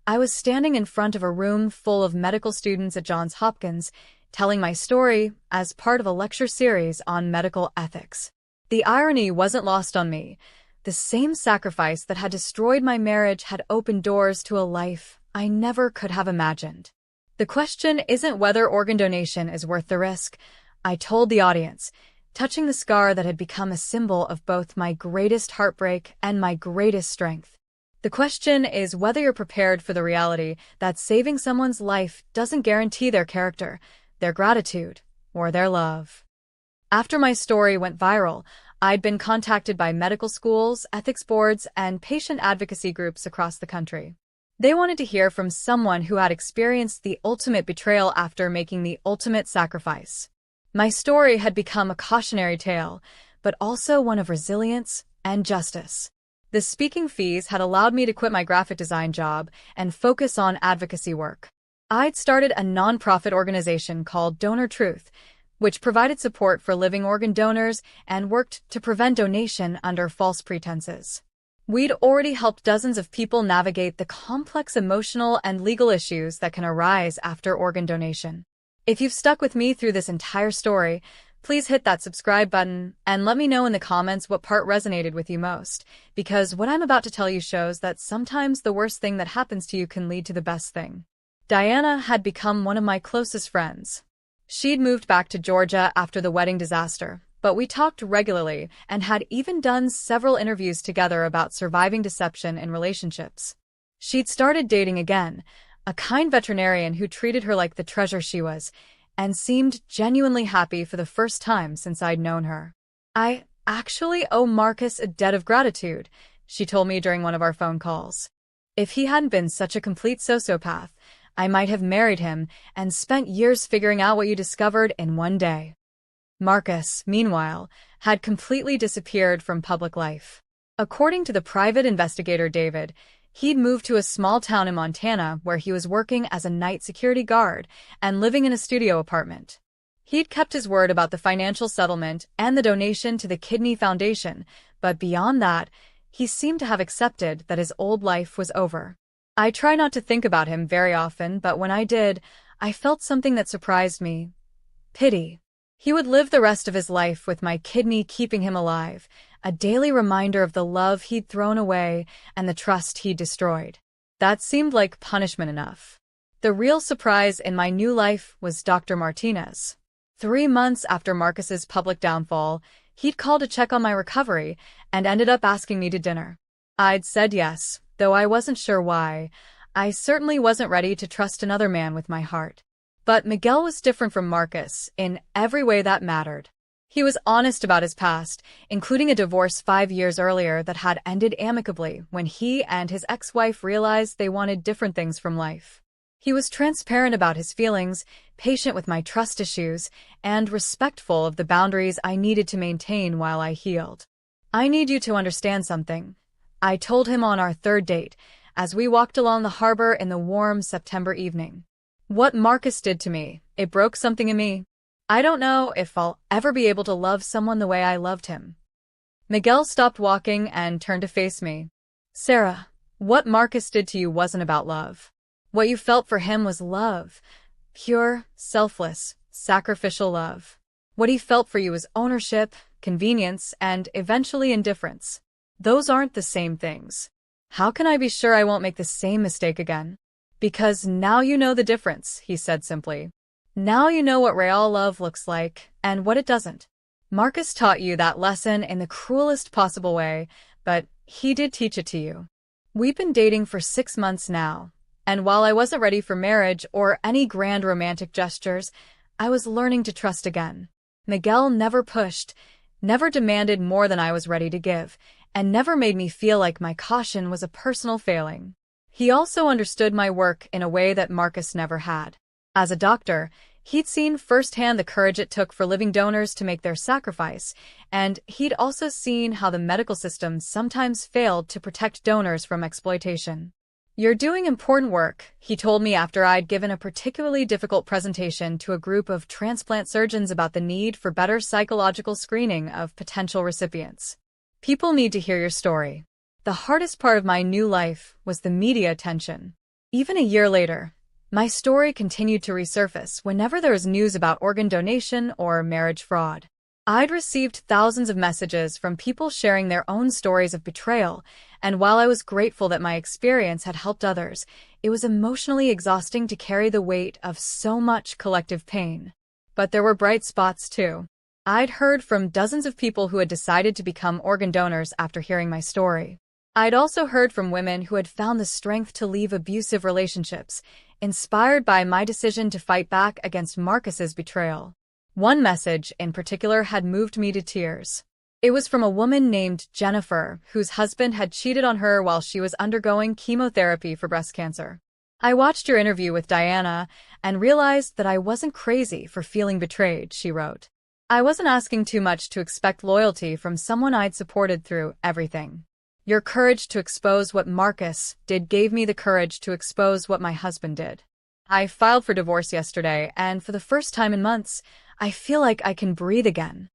I was standing in front of a room full of medical students at Johns Hopkins, telling my story as part of a lecture series on medical ethics. The irony wasn't lost on me. The same sacrifice that had destroyed my marriage had opened doors to a life I never could have imagined. The question isn't whether organ donation is worth the risk, I told the audience, touching the scar that had become a symbol of both my greatest heartbreak and my greatest strength. The question is whether you're prepared for the reality that saving someone's life doesn't guarantee their character, their gratitude, or their love. After my story went viral, I'd been contacted by medical schools, ethics boards, and patient advocacy groups across the country. They wanted to hear from someone who had experienced the ultimate betrayal after making the ultimate sacrifice. My story had become a cautionary tale, but also one of resilience and justice. The speaking fees had allowed me to quit my graphic design job and focus on advocacy work. I'd started a nonprofit organization called Donor Truth, which provided support for living organ donors and worked to prevent donation under false pretenses. We'd already helped dozens of people navigate the complex emotional and legal issues that can arise after organ donation. If you've stuck with me through this entire story, please hit that subscribe button and let me know in the comments what part resonated with you most, because what I'm about to tell you shows that sometimes the worst thing that happens to you can lead to the best thing. Diana had become one of my closest friends. She'd moved back to Georgia after the wedding disaster, but we talked regularly and had even done several interviews together about surviving deception in relationships. She'd started dating again, a kind veterinarian who treated her like the treasure she was, and seemed genuinely happy for the first time since I'd known her. I actually owe Marcus a debt of gratitude, she told me during one of our phone calls. If he hadn't been such a complete sociopath, I might have married him and spent years figuring out what you discovered in one day. Marcus, meanwhile, had completely disappeared from public life. According to the private investigator David, he'd moved to a small town in Montana where he was working as a night security guard and living in a studio apartment. He'd kept his word about the financial settlement and the donation to the Kidney Foundation, but beyond that, he seemed to have accepted that his old life was over. I try not to think about him very often, but when I did, I felt something that surprised me: pity. He would live the rest of his life with my kidney keeping him alive, a daily reminder of the love he'd thrown away and the trust he'd destroyed. That seemed like punishment enough. The real surprise in my new life was Dr. Martinez. 3 months after Marcus's public downfall, he'd called to check on my recovery and ended up asking me to dinner. I'd said yes, though I wasn't sure why. I certainly wasn't ready to trust another man with my heart. But Miguel was different from Marcus in every way that mattered. He was honest about his past, including a divorce 5 years earlier that had ended amicably when he and his ex-wife realized they wanted different things from life. He was transparent about his feelings, patient with my trust issues, and respectful of the boundaries I needed to maintain while I healed. "I need you to understand something," I told him on our 3rd date, as we walked along the harbor in the warm September evening. "What Marcus did to me, it broke something in me. I don't know if I'll ever be able to love someone the way I loved him. Miguel stopped walking and turned to face me. Sarah, what Marcus did to you wasn't about love. What you felt for him was love. Pure, selfless, sacrificial love. What he felt for you was ownership, convenience, and eventually indifference. Those aren't the same things. How can I be sure I won't make the same mistake again? Because now you know the difference, he said simply. Now you know what real love looks like, and what it doesn't. Marcus taught you that lesson in the cruelest possible way, but he did teach it to you. We've been dating for 6 months now, and while I wasn't ready for marriage or any grand romantic gestures, I was learning to trust again. Miguel never pushed, never demanded more than I was ready to give, and never made me feel like my caution was a personal failing. He also understood my work in a way that Marcus never had. As a doctor, he'd seen firsthand the courage it took for living donors to make their sacrifice, and he'd also seen how the medical system sometimes failed to protect donors from exploitation. You're doing important work, he told me after I'd given a particularly difficult presentation to a group of transplant surgeons about the need for better psychological screening of potential recipients. People need to hear your story. The hardest part of my new life was the media attention. Even a year later, my story continued to resurface whenever there was news about organ donation or marriage fraud. I'd received thousands of messages from people sharing their own stories of betrayal, and while I was grateful that my experience had helped others, it was emotionally exhausting to carry the weight of so much collective pain. But there were bright spots too. I'd heard from dozens of people who had decided to become organ donors after hearing my story. I'd also heard from women who had found the strength to leave abusive relationships, inspired by my decision to fight back against Marcus's betrayal. One message, in particular, had moved me to tears. It was from a woman named Jennifer, whose husband had cheated on her while she was undergoing chemotherapy for breast cancer. I watched your interview with Diana and realized that I wasn't crazy for feeling betrayed, she wrote. I wasn't asking too much to expect loyalty from someone I'd supported through everything. Your courage to expose what Marcus did gave me the courage to expose what my husband did. I filed for divorce yesterday, and for the first time in months, I feel like I can breathe again.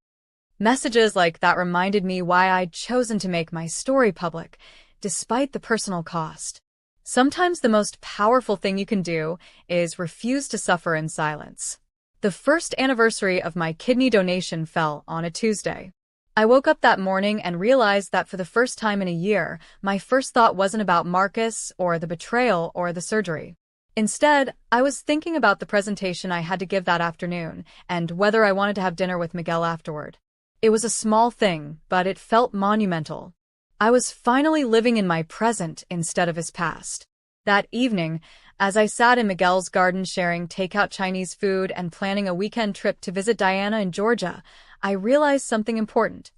Messages like that reminded me why I'd chosen to make my story public, despite the personal cost. Sometimes the most powerful thing you can do is refuse to suffer in silence. The first anniversary of my kidney donation fell on a Tuesday. I woke up that morning and realized that for the first time in a year, my first thought wasn't about Marcus or the betrayal or the surgery. Instead, I was thinking about the presentation I had to give that afternoon and whether I wanted to have dinner with Miguel afterward. It was a small thing, but it felt monumental. I was finally living in my present instead of his past. That evening, as I sat in Miguel's garden sharing takeout Chinese food and planning a weekend trip to visit Diana in Georgia, I realized something important.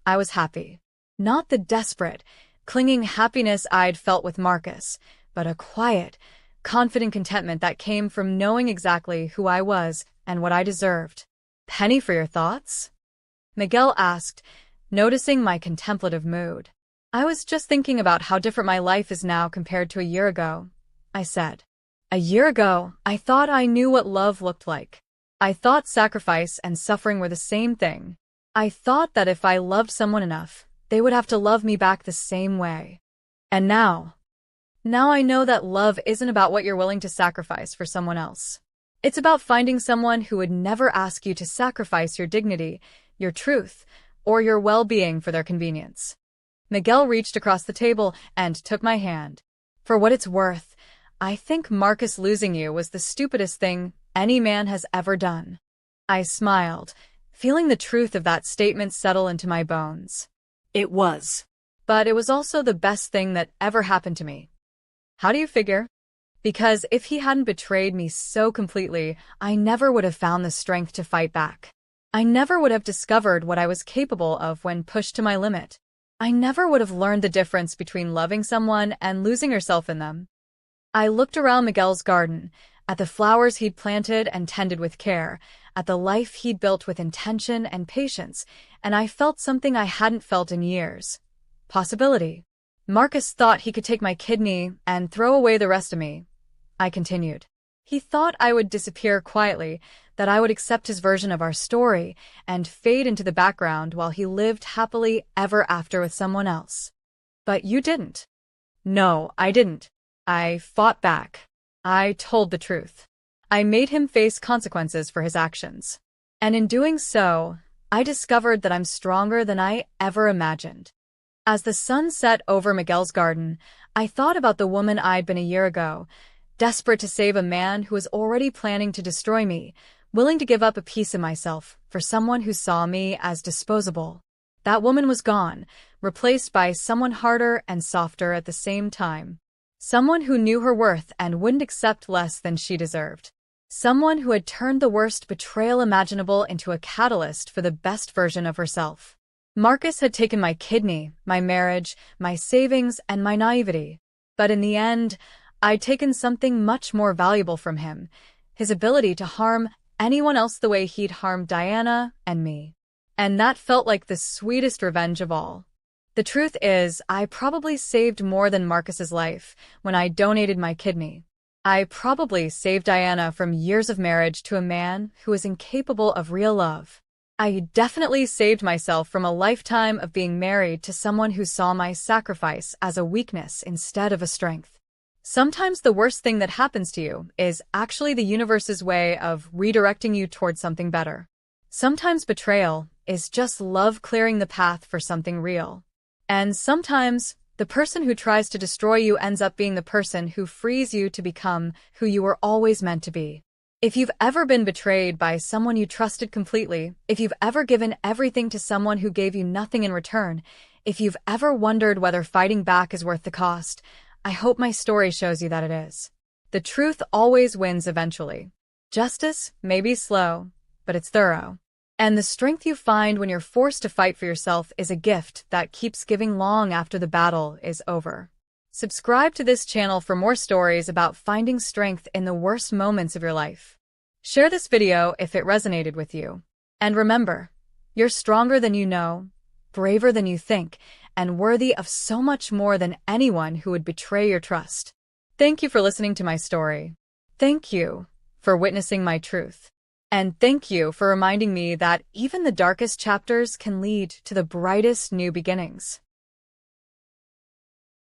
I was happy. Not the desperate, clinging happiness I'd felt with Marcus, but a quiet, confident contentment that came from knowing exactly who I was and what I deserved. Penny for your thoughts? Miguel asked, noticing my contemplative mood. I was just thinking about how different my life is now compared to a year ago, I said. A year ago, I thought I knew what love looked like. I thought sacrifice and suffering were the same thing. I thought that if I loved someone enough, they would have to love me back the same way. And now I know that love isn't about what you're willing to sacrifice for someone else. It's about finding someone who would never ask you to sacrifice your dignity, your truth, or your well-being for their convenience. Miguel reached across the table and took my hand. For what it's worth, I think Marcus losing you was the stupidest thing any man has ever done. I smiled, feeling the truth of that statement settle into my bones. It was. But it was also the best thing that ever happened to me. How do you figure? Because if he hadn't betrayed me so completely, I never would have found the strength to fight back. I never would have discovered what I was capable of when pushed to my limit. I never would have learned the difference between loving someone and losing yourself in them. I looked around Miguel's garden, at the flowers he'd planted and tended with care, at the life he'd built with intention and patience, and I felt something I hadn't felt in years. Possibility. Marcus thought he could take my kidney and throw away the rest of me. I continued. He thought I would disappear quietly, that I would accept his version of our story and fade into the background while he lived happily ever after with someone else. But you didn't. No, I didn't. I fought back. I told the truth. I made him face consequences for his actions. And in doing so, I discovered that I'm stronger than I ever imagined. As the sun set over Miguel's garden, I thought about the woman I'd been a year ago, desperate to save a man who was already planning to destroy me, willing to give up a piece of myself for someone who saw me as disposable. That woman was gone, replaced by someone harder and softer at the same time. Someone who knew her worth and wouldn't accept less than she deserved. Someone who had turned the worst betrayal imaginable into a catalyst for the best version of herself. Marcus had taken my kidney, my marriage, my savings, and my naivety. But in the end, I'd taken something much more valuable from him, his ability to harm anyone else the way he'd harmed Diana and me. And that felt like the sweetest revenge of all. The truth is, I probably saved more than Marcus's life when I donated my kidney. I probably saved Diana from years of marriage to a man who was incapable of real love. I definitely saved myself from a lifetime of being married to someone who saw my sacrifice as a weakness instead of a strength. Sometimes the worst thing that happens to you is actually the universe's way of redirecting you towards something better. Sometimes betrayal is just love clearing the path for something real. And sometimes the person who tries to destroy you ends up being the person who frees you to become who you were always meant to be. If you've ever been betrayed by someone you trusted completely, if you've ever given everything to someone who gave you nothing in return, if you've ever wondered whether fighting back is worth the cost, I hope my story shows you that it is. The truth always wins eventually. Justice may be slow, but it's thorough. And the strength you find when you're forced to fight for yourself is a gift that keeps giving long after the battle is over. Subscribe to this channel for more stories about finding strength in the worst moments of your life. Share this video if it resonated with you. And remember, you're stronger than you know, braver than you think, and worthy of so much more than anyone who would betray your trust. Thank you for listening to my story. Thank you for witnessing my truth. And thank you for reminding me that even the darkest chapters can lead to the brightest new beginnings.